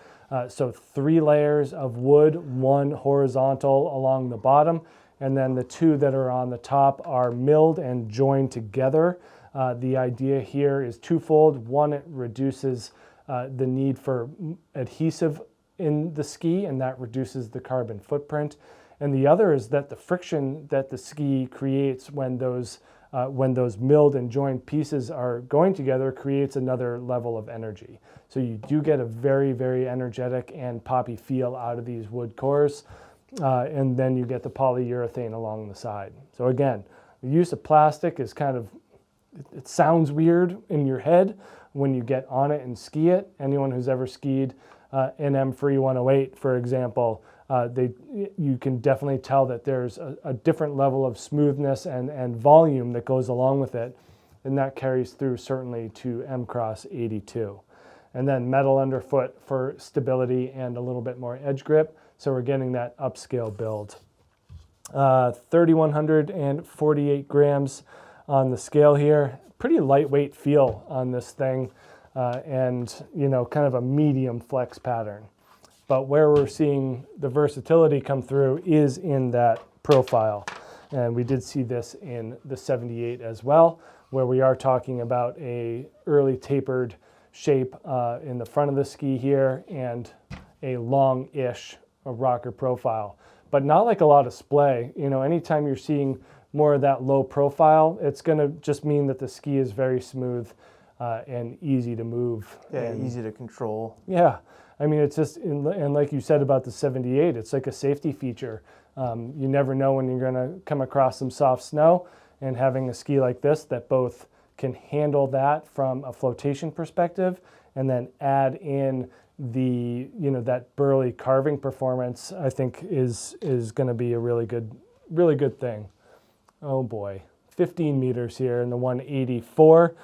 So 3 layers of wood, 1 horizontal along the bottom, and then the 2 that are on the top are milled and joined together. The idea here is twofold. One, it reduces the need for adhesive in the ski, and that reduces the carbon footprint. And the other is that the friction that the ski creates when those milled and joined pieces are going together creates another level of energy. So you do get a very, very energetic and poppy feel out of these wood cores. And then you get the polyurethane along the side. So again, the use of plastic is it sounds weird in your head when you get on it and ski it. Anyone who's ever skied an M-Free 108, for example, you can definitely tell that there's a different level of smoothness and volume that goes along with it, and that carries through certainly to M-Cross 82. And then metal underfoot for stability and a little bit more edge grip, so we're getting that upscale build. 3,148 grams on the scale here. Pretty lightweight feel on this thing, and kind of a medium flex pattern. But where we're seeing the versatility come through is in that profile. And we did see this in the 78 as well, where we are talking about a early tapered shape in the front of the ski here and a long-ish rocker profile, but not like a lot of splay. You know, anytime you're seeing more of that low profile, it's going to just mean that the ski is very smooth and easy to move. Yeah, and easy to control. yeah, I mean, it's just, and like you said about the 78, it's like a safety feature. You never know when you're going to come across some soft snow, and having a ski like this that both can handle that from a flotation perspective and then add in the, you know, that burly carving performance, I think is going to be a really good thing. Oh boy, 15 meters here in the 184.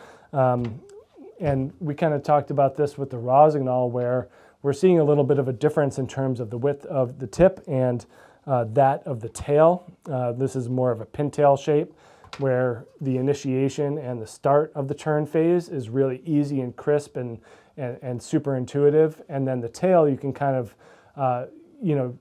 And we kind of talked about this with the Rossignol, where we're seeing a little bit of a difference in terms of the width of the tip and that of the tail. This is more of a pintail shape, where the initiation and the start of the turn phase is really easy and crisp and super intuitive. And then the tail, you can kind of, you know,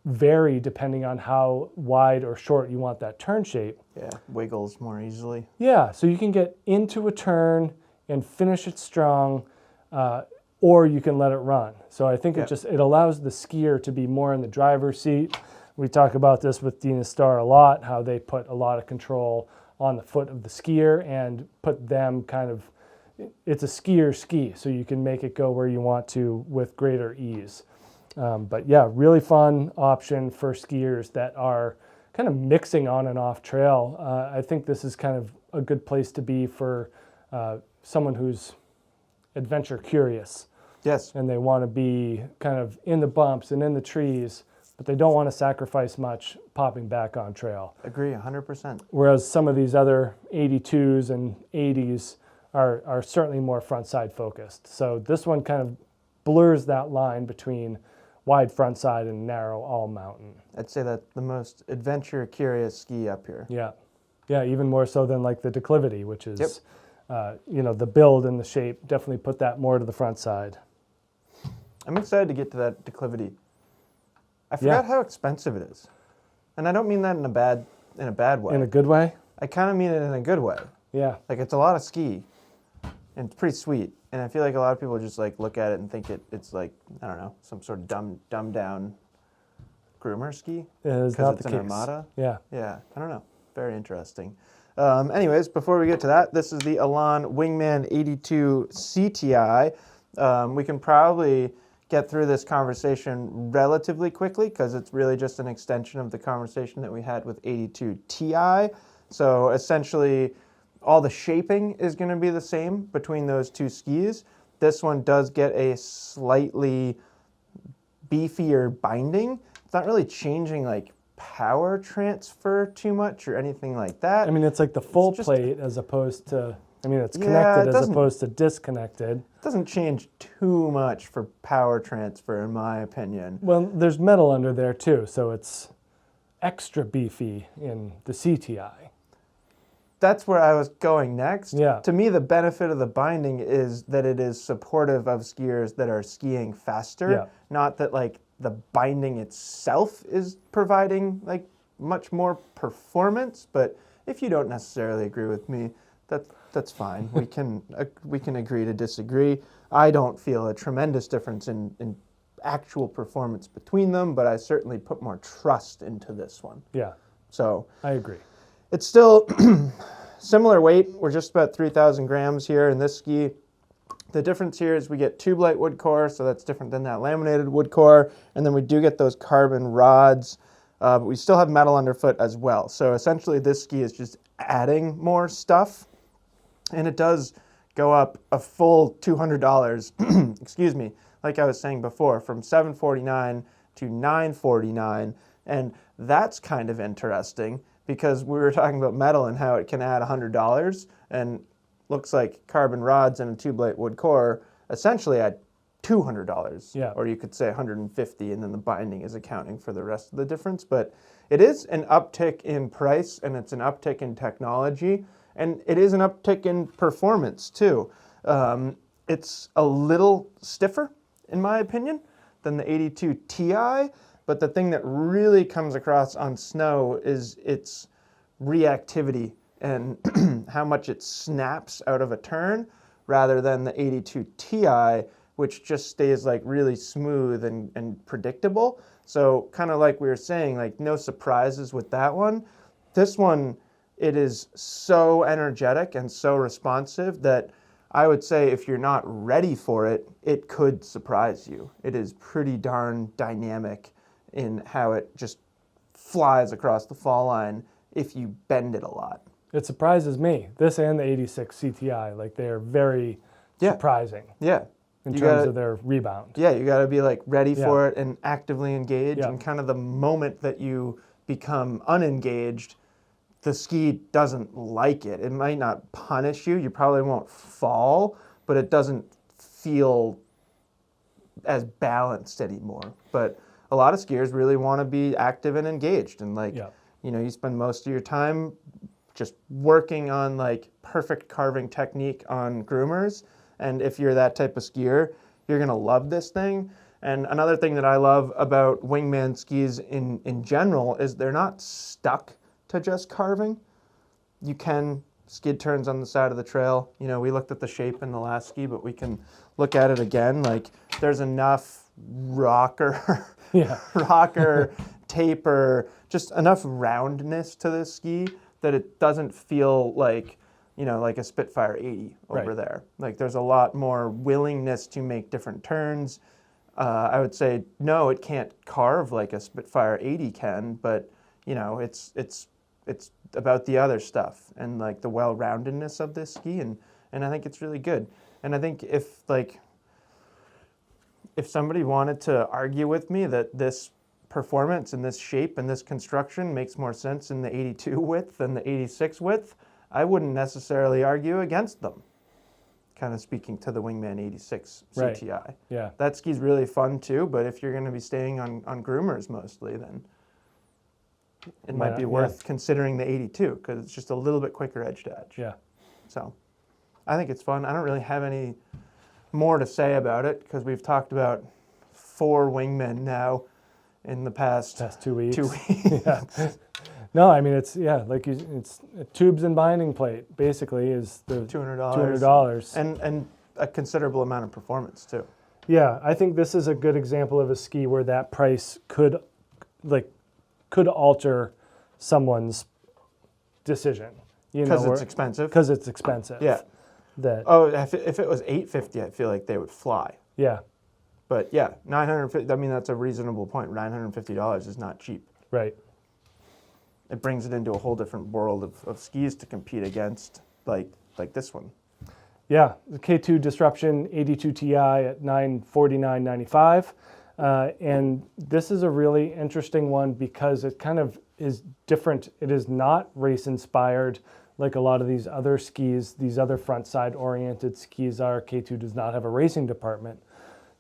vary depending on how wide or short you want that turn shape. Yeah, wiggles more easily. Yeah, so you can get into a turn and finish it strong, or you can let it run. So I think it allows the skier to be more in the driver's seat. We talk about this with Dynastar a lot, how they put a lot of control on the foot of the skier and put them kind of, it's a skier ski, so you can make it go where you want to with greater ease. But yeah, really fun option for skiers that are kind of mixing on and off trail. I think this is kind of a good place to be for someone who's adventure curious. Yes. And they want to be kind of in the bumps and in the trees, but they don't want to sacrifice much popping back on trail. Agree, 100%. Whereas some of these other 82s and 80s are certainly more front side focused. So this one kind of blurs that line between wide front side and narrow all mountain. I'd say that's the most adventure curious ski up here. Yeah. Yeah, even more so than like the Declivity, which is, you know, the build and the shape definitely put that more to the front side. I'm excited to get to that Declivity. I forgot how expensive it is. And I don't mean that in a bad way. In a good way? I kind of mean it in a good way. Yeah. Like, it's a lot of ski, and it's pretty sweet. And I feel like a lot of people just like look at it and think it's like, I don't know, some sort of dumbed down groomer ski. It's not the an case. Armada. Yeah. Yeah, I don't know. Very interesting. Anyways, before we get to that, this is the Elan Wingman 82 CTI. We can probably get through this conversation relatively quickly because it's really just an extension of the conversation that we had with 82 Ti. So essentially, all the shaping is going to be the same between those two skis. This one does get a slightly beefier binding. It's not really changing like power transfer too much or anything like that. I mean, it's like the full plate as opposed to, I mean, it's connected as opposed to disconnected. It doesn't change too much for power transfer, in my opinion. Well, there's metal under there too, so it's extra beefy in the CTI. That's where I was going next. Yeah. To me, the benefit of the binding is that it is supportive of skiers that are skiing faster, not that like the binding itself is providing like much more performance. But if you don't necessarily agree with me, that's fine. We can agree to disagree. I don't feel a tremendous difference in actual performance between them, but I certainly put more trust into this one. Yeah. So I agree. It's still similar weight. We're just about 3,000 grams here in this ski. The difference here is we get tube light wood core, so that's different than that laminated wood core. And then we do get those carbon rods, but we still have metal underfoot as well. So essentially this ski is just adding more stuff. And it does go up a full $200, excuse me, like I was saying before, from $749 to $949. And that's kind of interesting, because we were talking about metal and how it can add $100, and looks like carbon rods and a tube light wood core essentially add $200. Yeah. Or you could say $150, and then the binding is accounting for the rest of the difference. But it is an uptick in price, and it's an uptick in technology, and it is an uptick in performance too. It's a little stiffer, in my opinion, than the 82 Ti. But the thing that really comes across on snow is it's reactivity and how much it snaps out of a turn, rather than the 82 Ti, which just stays like really smooth and predictable. So kind of like we were saying, like no surprises with that one. This one, it is so energetic and so responsive that I would say if you're not ready for it, it could surprise you. It is pretty darn dynamic in how it just flies across the fall line if you bend it a lot. It surprises me. This and the 86 CTI, like they are very surprising. Yeah. In terms of their rebound. Yeah, you got to be like ready for it and actively engage. And kind of the moment that you become unengaged, the ski doesn't like it. It might not punish you. You probably won't fall, but it doesn't feel as balanced anymore. But a lot of skiers really want to be active and engaged. And like, you know, you spend most of your time just working on like perfect carving technique on groomers. And if you're that type of skier, you're going to love this thing. And another thing that I love about Wingman skis in general is they're not stuck to just carving. You can skid turns on the side of the trail. You know, we looked at the shape in the last ski, but we can look at it again. Like there's enough rocker, taper, just enough roundness to this ski that it doesn't feel like, you know, like a Spitfire 80 over there. Like there's a lot more willingness to make different turns. I would say, no, it can't carve like a Spitfire 80 can, but you know, it's about the other stuff and like the well-roundedness of this ski, and I think it's really good. And I think if somebody wanted to argue with me that this performance and this shape and this construction makes more sense in the 82 width than the 86 width, I wouldn't necessarily argue against them. Kind of speaking to the Wingman 86 CTI. Yeah. That ski's really fun too, but if you're going to be staying on groomers mostly, then it might be worth considering the 82 because it's just a little bit quicker edge to edge. Yeah. So I think it's fun. I don't really have any more to say about it because we've talked about 4 Wingmen now in the past 2 weeks. 2 weeks. No, I mean it's it's tubes and binding plate basically is the $200 and a considerable amount of performance too. Yeah, I think this is a good example of a ski where that price could alter someone's decision. Because it's expensive. Because it's expensive. Yeah. If it was $850, I feel like they would fly. Yeah. But yeah, $950. I mean, that's a reasonable point. $950 is not cheap. Right. It brings it into a whole different world of skis to compete against, like this one. Yeah, the K2 Disruption 82 Ti at $949.95. And this is a really interesting one because it kind of is different. It is not race inspired like a lot of these other skis, these other front side oriented skis are. K2 does not have a racing department.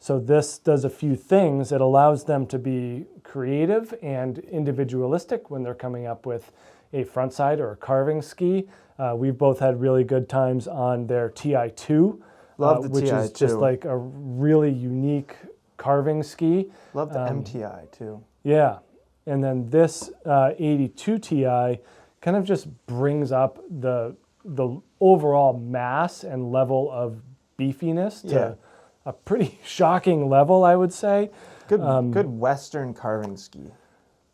So this does a few things. It allows them to be creative and individualistic when they're coming up with a frontside or a carving ski. We've both had really good times on their TI2, which is just like a really unique carving ski. Love the MTI too. Yeah, and then this 82 Ti kind of just brings up the overall mass and level of beefiness to a pretty shocking level, I would say. Good Western carving ski.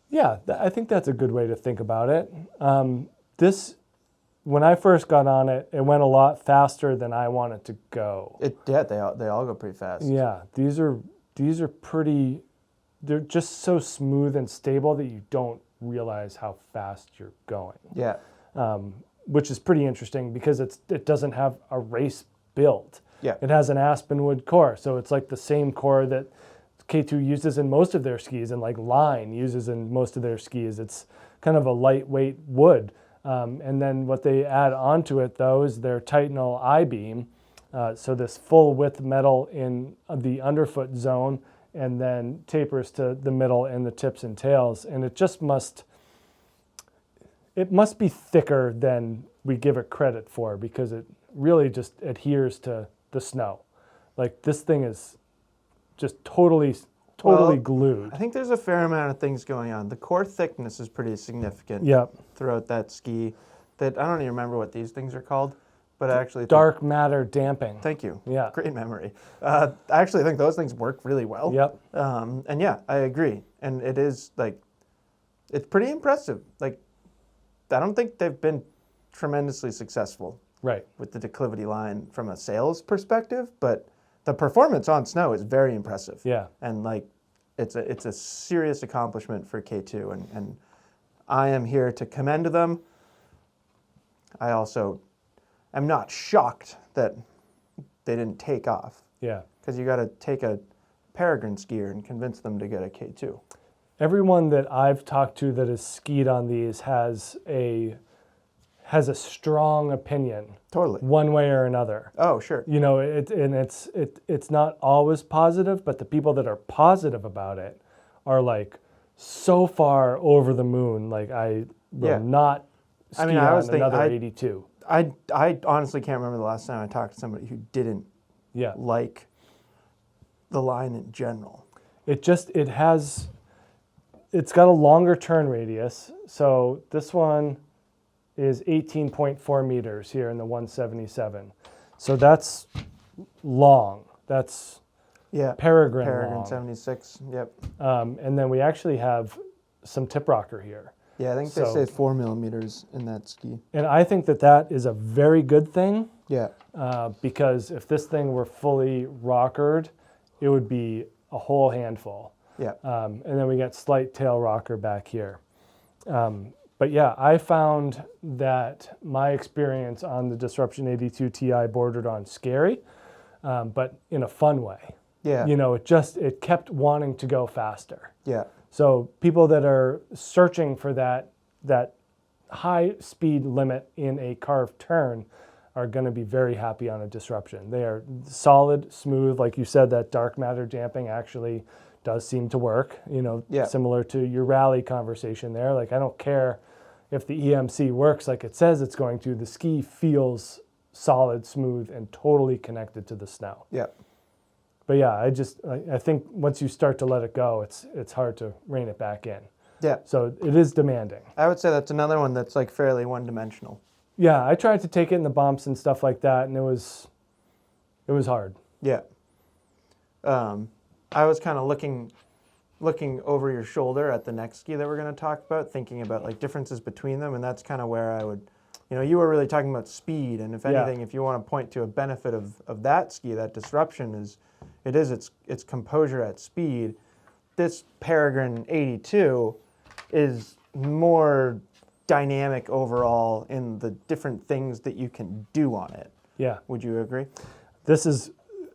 Yeah, I think that's a good way to think about it. When I first got on it, it went a lot faster than I wanted to go. They all go pretty fast. Yeah, these are pretty. They're just so smooth and stable that you don't realize how fast you're going. Yeah. Which is pretty interesting because it doesn't have a race build. Yeah. It has an aspenwood core, so it's like the same core that K2 uses in most of their skis and like Line uses in most of their skis. It's kind of a lightweight wood. And then what they add onto it though is their Titanal I-beam. So this full width metal in the underfoot zone and then tapers to the middle and the tips and tails. And it just must be thicker than we give it credit for because it really just adheres to the snow. Like this thing is just totally totally Well, glued. I think there's a fair amount of things going on. The core thickness is pretty significant Yep. throughout that ski. That I don't even remember what these things are called, but I actually think, Dark matter damping. thank you. Yeah. Great memory. I actually think those things work really well. Yep. And yeah, I agree. And it is like, it's pretty impressive. Like, I don't think they've been tremendously successful Right. with the Declivity line from a sales perspective, but the performance on snow is very impressive. Yeah. And like, it's a serious accomplishment for K2, and I am here to commend them. I also am not shocked that they didn't take off, Yeah. because you got to take a Peregrine skier and convince them to get a K2. Everyone that I've talked to that has skied on these has a strong opinion, Totally. one way or another. Oh, sure. You know, it's not always positive, but the people that are positive about it are like so far over the moon. Like, I will not ski I was on thinking, another 82. I honestly can't remember the last time I talked to somebody who didn't Yeah. like the line in general. It's got a longer turn radius. So this one is 18.4 meters here in the 177. So that's long. That's Yeah. Peregrine Peregrine long. 76. Yep. And then we actually have some tip rocker here. Yeah, I think they So- say 4 millimeters in that ski. And I think that is a very good thing, Yeah. because if this thing were fully rockered, it would be a whole handful. Yeah. And then we got slight tail rocker back here. But yeah, I found that my experience on the Disruption 82 Ti bordered on scary, but in a fun way. Yeah. You know, it kept wanting to go faster. Yeah. So people that are searching for that high speed limit in a carved turn are going to be very happy on a Disruption. They are solid, smooth. Like you said, that dark matter damping actually does seem to work, you know, Yeah. similar to your rally conversation there. Like, I don't care if the EMC works like it says it's going to, the ski feels solid, smooth, and totally connected to the snow. Yeah. But yeah, I think once you start to let it go, it's hard to rein it back in. Yeah. So it is demanding. I would say that's another one that's like fairly one-dimensional. Yeah, I tried to take it in the bumps and stuff like that, and it was hard. Yeah. I was kind of looking over your shoulder at the next ski that we're going to talk about, thinking about like differences between them, and that's kind of where I would, you know, you were really talking about speed, and if anything, if you want to point to a benefit of that ski, that Disruption is its composure at speed. This Peregrine 82 is more dynamic overall in the different things that you can do on it. Yeah. Would you agree? This is,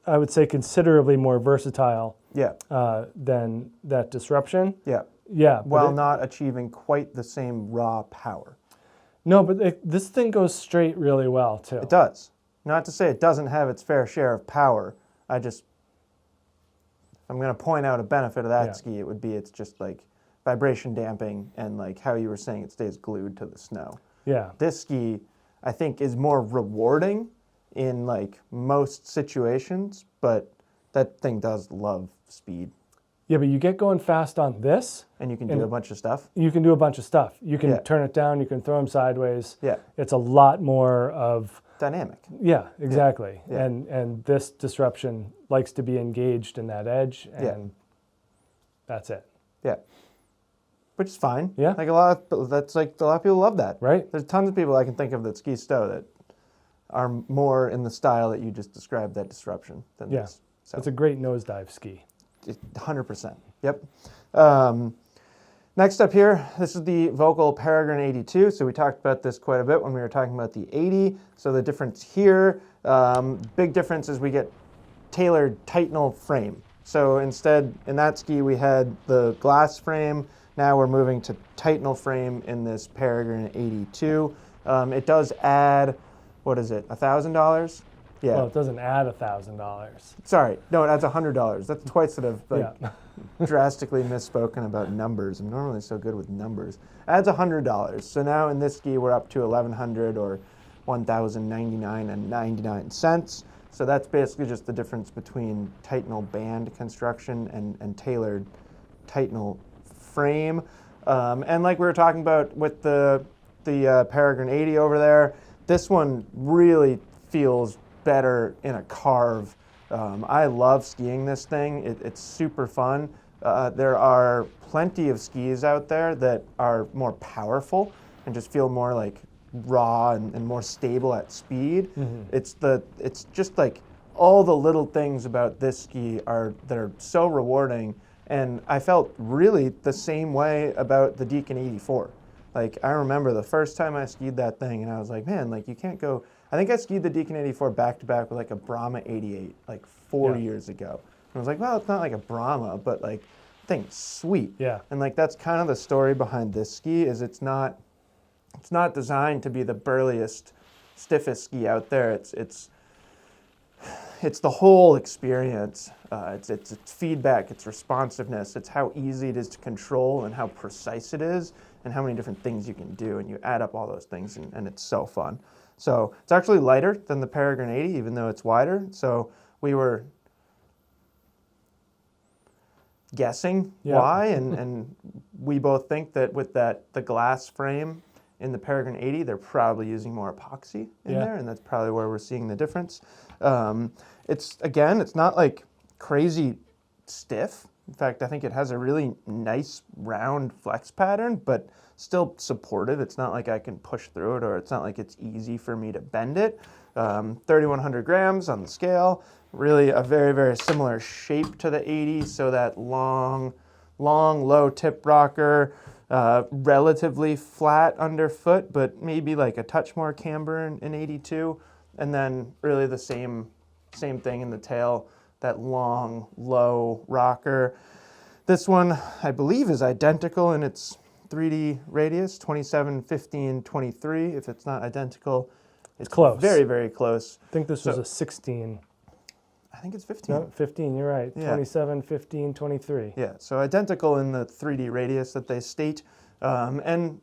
I would say, considerably more versatile Yeah. than that Disruption. Yeah. Yeah. but While not achieving quite the same raw power. No, but this thing goes straight really well, too. It does. Not to say it doesn't have its fair share of power. I'm going to point out a benefit of that ski. It would be it's just like vibration damping and like how you were saying it stays glued to the snow. Yeah. This ski, I think, is more rewarding in like most situations, but that thing does love speed. Yeah, but you get going fast on this. And you can do a bunch of stuff. You can do a bunch of stuff. You can turn it down. You can throw them sideways. Yeah. It's a lot more of... Dynamic. Yeah, exactly. Yeah. And this Disruption likes to be engaged in that edge, and that's it. Yeah. Which is fine. Yeah. Like a lot of people love that. Right? There's tons of people I can think of that ski stow that are more in the style that you just described, that Disruption, than this. So It's a great nosedive ski. 100%. Yep. Next up here, this is the Volkl Peregrine 82. So we talked about this quite a bit when we were talking about the 80. So the difference here, big difference is we get tailored Titanal frame. So instead, in that ski, we had the glass frame. Now we're moving to Titanal frame in this Peregrine 82. It does add, what is it, $1,000? Yeah. Well, it doesn't add $1,000. Sorry, no, it adds $100. That's twice that I've like, Yeah. drastically misspoken about numbers. I'm normally so good with numbers. Adds $100. So now in this ski, we're up to $1,100 or $1,099.99. So that's basically just the difference between Titanal band construction and tailored Titanal frame. And like we were talking about with the Peregrine 80 over there, this one really feels better in a carve. I love skiing this thing. It's super fun. There are plenty of skis out there that are more powerful and just feel more like raw and more stable at speed. It's just like all the little things about this ski that are so rewarding. And I felt really the same way about the Deacon 84. Like, I remember the first time I skied that thing, and I was like, man, like, you can't go. I think I skied the Deacon 84 back to back with like a Brahma 88 like 4 years ago. And I was like, well, it's not like a Brahma, but like, the thing's sweet. Yeah. And like, that's kind of the story behind this ski. Is it's not designed to be the burliest, stiffest ski out there. It's the whole experience. It's feedback, it's responsiveness, it's how easy it is to control and how precise it is and how many different things you can do. And you add up all those things and it's so fun. So it's actually lighter than the Peregrine 80, even though it's wider. So we were guessing why, and we both think that with the glass frame in the Peregrine 80, they're probably using more epoxy in there, and that's probably where we're seeing the difference. It's not like crazy stiff. In fact, I think it has a really nice round flex pattern, but still supportive. It's not like I can push through it, or it's not like it's easy for me to bend it. 3,100 grams on the scale. Really a very, very similar shape to the 80, so that long, low tip rocker, relatively flat underfoot, but maybe like a touch more camber in 82. And then really the same thing in the tail, that long, low rocker. This one, I believe, is identical in its 3D radius, 27, 15, 23. If it's not identical, it's close. Very, very close. I think this was a 16. I think it's 15. No, 15, you're right. Yeah. 27, 15, 23. Yeah, so identical in the 3D radius that they state. And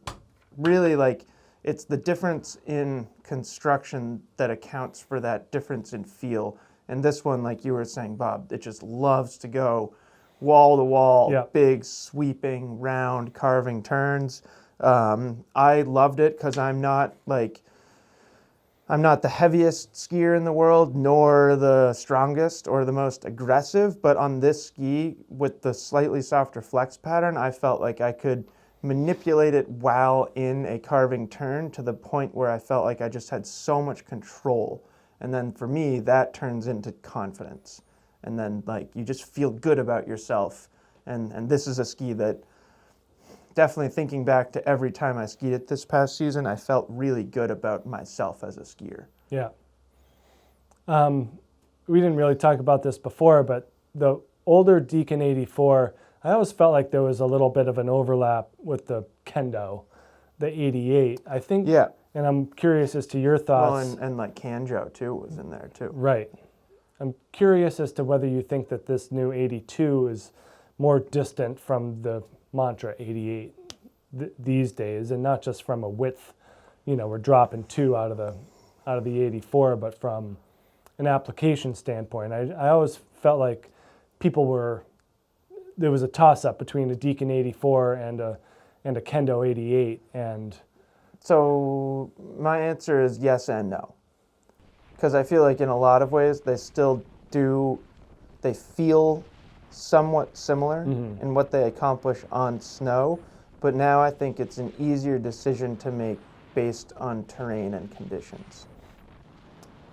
really, like, it's the difference in construction that accounts for that difference in feel. And this one, like you were saying, Bob, it just loves to go wall to wall, big, sweeping, round, carving turns. I loved it because I'm not the heaviest skier in the world, nor the strongest or the most aggressive. But on this ski, with the slightly softer flex pattern, I felt like I could manipulate it while in a carving turn to the point where I felt like I just had so much control. And then for me, that turns into confidence. And then like you just feel good about yourself. And this is a ski that, definitely thinking back to every time I skied it this past season, I felt really good about myself as a skier. Yeah. We didn't really talk about this before, but the older Deacon 84, I always felt like there was a little bit of an overlap with the Kendo, the 88. I think, and I'm curious as to your thoughts. Well, and like Kanjo too was in there too. Right. I'm curious as to whether you think that this new 82 is more distant from the Mantra 88 these days, and not just from a width, we're dropping 2 out of the 84, but from an application standpoint. I always felt like there was a toss-up between a Deacon 84 and a Kendo 88, and so my answer is yes and no, because I feel like in a lot of ways they feel somewhat similar in what they accomplish on snow, but now I think it's an easier decision to make based on terrain and conditions.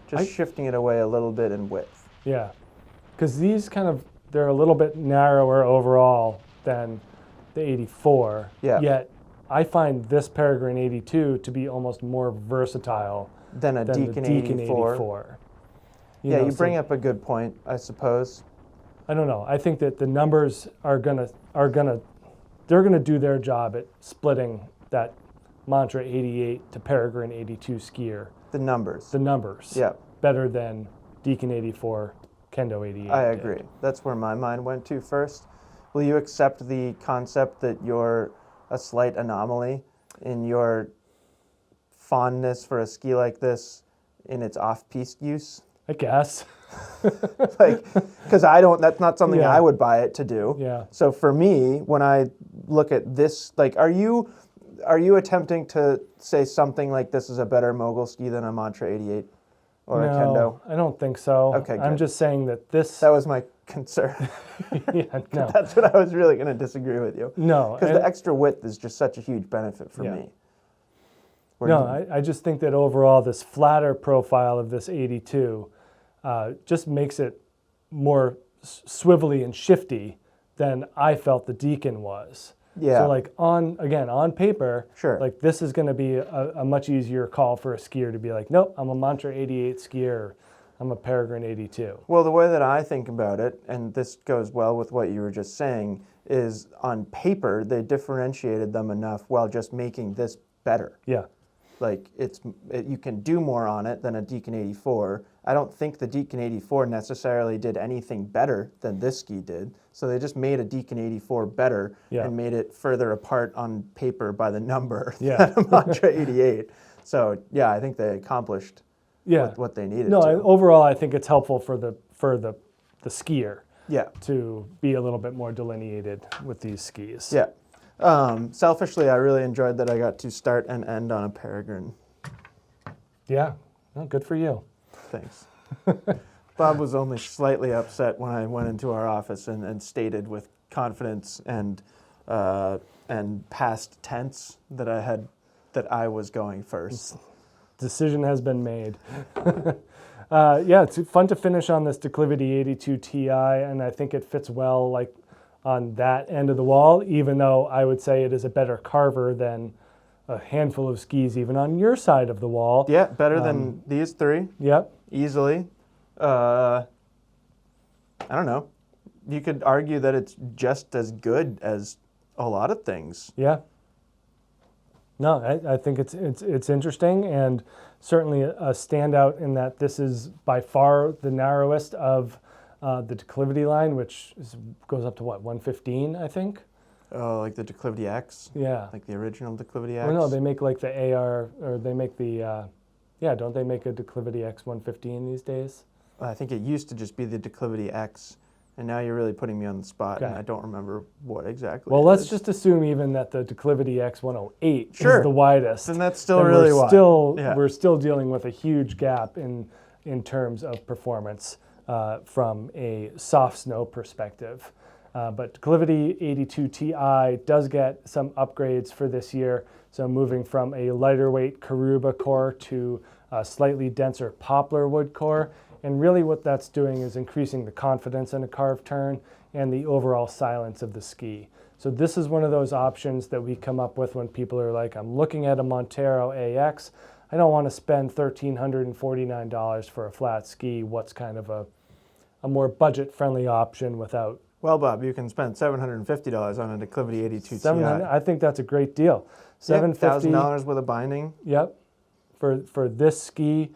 Just shifting it away a little bit in width. Yeah, because these they're a little bit narrower overall than the 84. Yeah. Yet I find this Peregrine 82 to be almost more versatile than the Deacon 84. You bring up a good point, I suppose. I don't know. I think that the numbers they're gonna do their job at splitting that Mantra 88 to Peregrine 82 skier. The numbers. Yeah. Better than Deacon 84, Kendo 88. I agree. That's where my mind went to first. Will you accept the concept that you're a slight anomaly in your fondness for a ski like this in its off-piste use? I guess. Like, because that's not something Yeah. I would buy it to do. Yeah. So for me, when I look at this, like, are you attempting to say something like this is a better mogul ski than a Mantra 88 or a Kendo? No, I don't think so. Okay, I'm good. just saying that this. That was my concern. Yeah, no. That's what I was really going to disagree with you. No. Because the extra width is just such a huge benefit for Yeah. me. I just think that overall this flatter profile of this 82 just makes it more swivelly and shifty than I felt the Deacon was. Yeah. So like on paper, Sure. like this is going to be a much easier call for a skier to be like, nope, I'm a Mantra 88 skier. I'm a Peregrine 82. Well, the way that I think about it, and this goes well with what you were just saying, is on paper they differentiated them enough while just making this better. Yeah. Like you can do more on it than a Deacon 84. I don't think the Deacon 84 necessarily did anything better than this ski did. So they just made a Deacon 84 better and made it further apart on paper by the number than a Mantra 88. So yeah, I think they accomplished what they needed to. Overall I think it's helpful for the skier Yeah. to be a little bit more delineated with these skis. Yeah. Selfishly, I really enjoyed that I got to start and end on a Peregrine. Yeah. Well, good for you. Thanks. Bob was only slightly upset when I went into our office and stated with confidence and past tense that I was going first. Decision has been made. Yeah, it's fun to finish on this Declivity 82 Ti, and I think it fits well like on that end of the wall, even though I would say it is a better carver than a handful of skis even on your side of the wall. Yeah, better than these three. Yep. Easily. I don't know. You could argue that it's just as good as a lot of things. Yeah. No, I think it's interesting and certainly a standout in that this is by far the narrowest of the Declivity line, which goes up to what, 115, I think? Oh, like the Declivity X? Yeah. Like the original Declivity X? Well, no, they make like the AR, or they make the, don't they make a Declivity X 115 these days? I think it used to just be the Declivity X, and now you're really putting me on the spot, Okay. and I don't remember what exactly Well, it let's is. just assume even that the Declivity X 108 Sure. is the widest. Then that's still then really we're wide. We're still dealing with a huge gap in terms of performance from a soft snow perspective. But Declivity 82 Ti does get some upgrades for this year. So moving from a lighter weight Karuba core to a slightly denser poplar wood core. And really what that's doing is increasing the confidence in a carved turn and the overall silence of the ski. So this is one of those options that we come up with when people are like, I'm looking at a Montero AX. I don't want to spend $1,349 for a flat ski. What's kind of a more budget-friendly option without... Well, Bob, you can spend $750 on a Declivity 82 Ti. I think that's a great deal. $750. $1,000 with a binding. Yep. For this ski,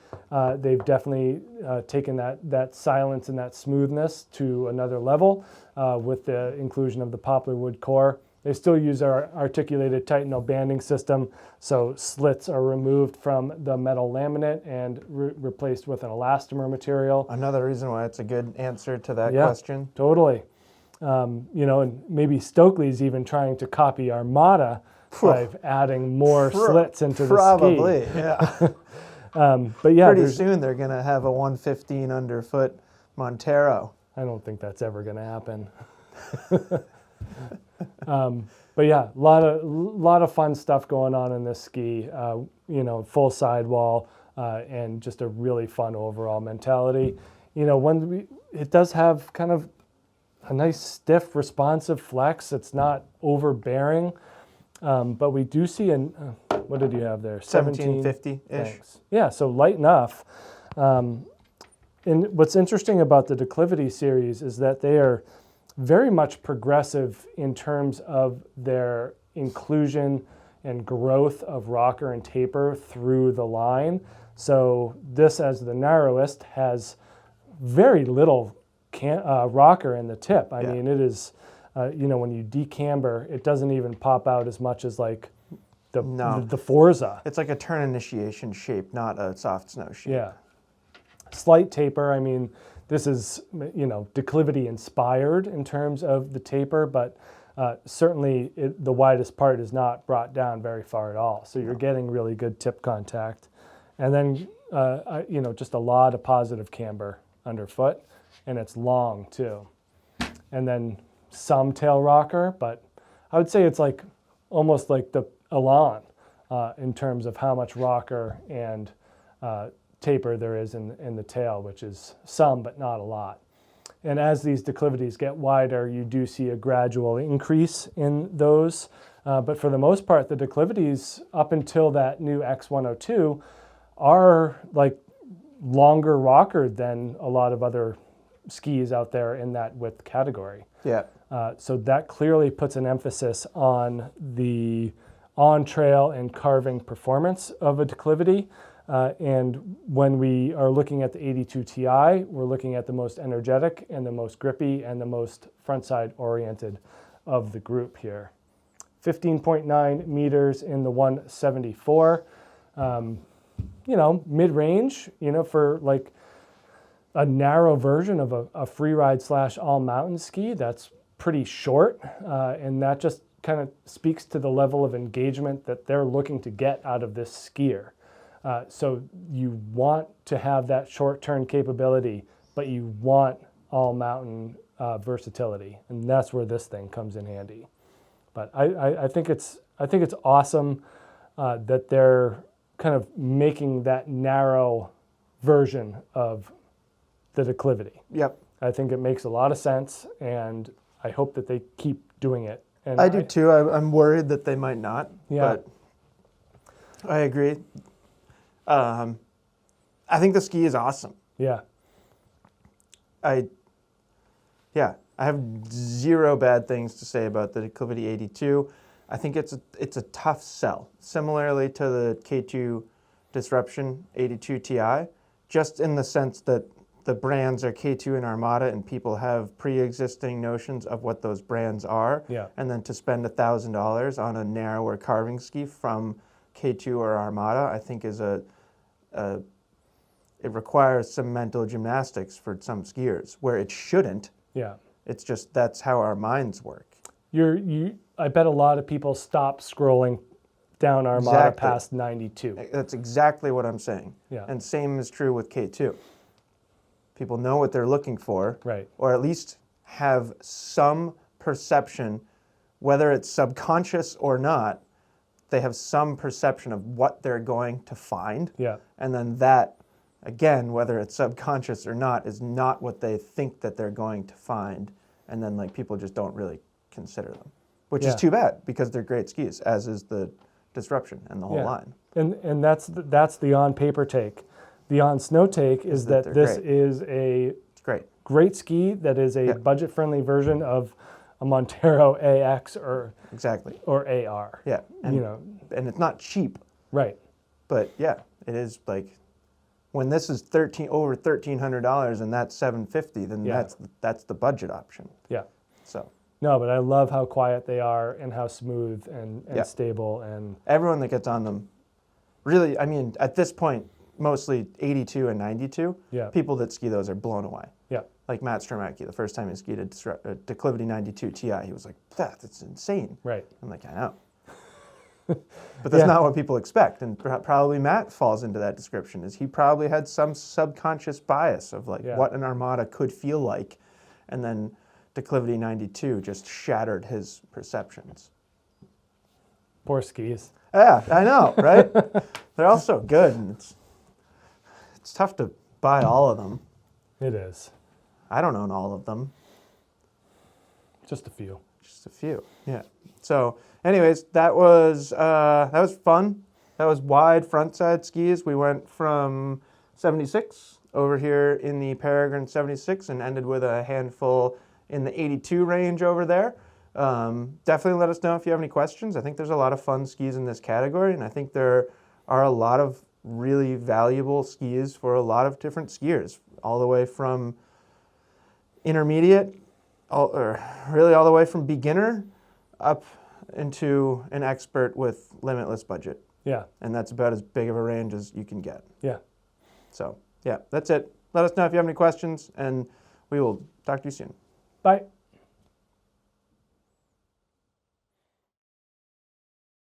they've definitely taken that silence and that smoothness to another level with the inclusion of the poplar wood core. They still use our articulated Titanal banding system, so slits are removed from the metal laminate and replaced with an elastomer material. Another reason why it's a good answer to that Yeah, question. Totally. And maybe Stockli's even trying to copy Armada by adding more slits into the ski. Probably, yeah. But yeah, Pretty soon they're going to have a 115 underfoot Montero. I don't think that's ever going to happen. But yeah, a lot of fun stuff going on in this ski. Full sidewall and just a really fun overall mentality. It does have kind of a nice stiff, responsive flex. It's not overbearing, but we do see what did you have there? 1750-ish. Thanks. Yeah, so light enough. And what's interesting about the Declivity series is that they are very much progressive in terms of their inclusion and growth of rocker and taper through the line. So this, as the narrowest, has very little rocker in the tip. I mean, it is, when you decamber, it doesn't even pop out as much as like the Forza. It's like a turn initiation shape, not a soft snow shape. Yeah. Slight taper. I mean, this is, you know, declivity inspired in terms of the taper, but certainly the widest part is not brought down very far at all. So you're getting really good tip contact. And then, you know, just a lot of positive camber underfoot, and it's long too. And then some tail rocker, but I would say it's like almost like the Elan in terms of how much rocker and taper there is in the tail, which is some, but not a lot. And as these declivities get wider, you do see a gradual increase in those. But for the most part, the declivities up until that new X102 are like longer rocker than a lot of other skis out there in that width category. Yeah. So that clearly puts an emphasis on the on-trail and carving performance of a declivity. And when we are looking at the 82 Ti, we're looking at the most energetic and the most grippy and the most frontside oriented of the group here. 15.9 meters in the 174. You know, mid-range, you know, for like a narrow version of a free ride / all mountain ski, that's pretty short. And that just kind of speaks to the level of engagement that they're looking to get out of this skier. So you want to have that short turn capability, but you want all mountain versatility, and that's where this thing comes in handy. But I think it's awesome that they're kind of making that narrow version of the declivity. Yep. I think it makes a lot of sense, and I hope that they keep doing it. And I do too. I'm worried that they might not. Yeah. But I agree. I think the ski is awesome. Yeah. I have zero bad things to say about the Declivity 82. I think it's a tough sell, similarly to the K2 Disruption 82 Ti, just in the sense that the brands are K2 and Armada, and people have pre-existing notions of what those brands are. Yeah. And then to spend $1,000 on a narrower carving ski from K2 or Armada, I think is it requires some mental gymnastics for some skiers, where it shouldn't. Yeah. It's just that's how our minds work. I bet a lot of people stop scrolling down Armada past 92. That's exactly what I'm saying. Yeah. And same is true with K2. People know what they're looking for, Right. or at least have some perception, whether it's subconscious or not, they have some perception of what they're going to find. Yeah. And then that, again, whether it's subconscious or not, is not what they think that they're going to find. And then like people just don't really consider them, which is too bad, because they're great skis, as is the Disruption and the whole line. And that's the on paper take. The on snow take is that this is a great ski that is a budget friendly version of a Montero AX or AR. Yeah. And, you know, and it's not cheap. Right. But yeah, it is like when this is over $1,300 and that's $750, then that's the budget option. Yeah. So. No, but I love how quiet they are and how smooth and stable, and everyone that gets on them, really, I mean, at this point, mostly 82 and 92, people that ski those are blown away. Yeah. Like Matt Stromacki, the first time he skied a Declivity 92 Ti, he was like, that's insane. Right. I'm like, I know. But that's not what people expect. And probably Matt falls into that description, is he probably had some subconscious bias of like what an Armada could feel like. And then Declivity 92 just shattered his perceptions. Poor skis. Yeah, I know, right? They're all so good, and it's tough to buy all of them. It is. I don't own all of them. Just a few. Just a few, yeah. So anyways, that was fun. That was wide frontside skis. We went from 76 over here in the Peregrine 76 and ended with a handful in the 82 range over there. Definitely let us know if you have any questions. I think there's a lot of fun skis in this category, and I think there are a lot of really valuable skis for a lot of different skiers, all the way from intermediate, or really all the way from beginner up into an expert with limitless budget. Yeah. And that's about as big of a range as you can get. Yeah. So, yeah, that's it. Let us know if you have any questions, and we will talk to you soon. Bye.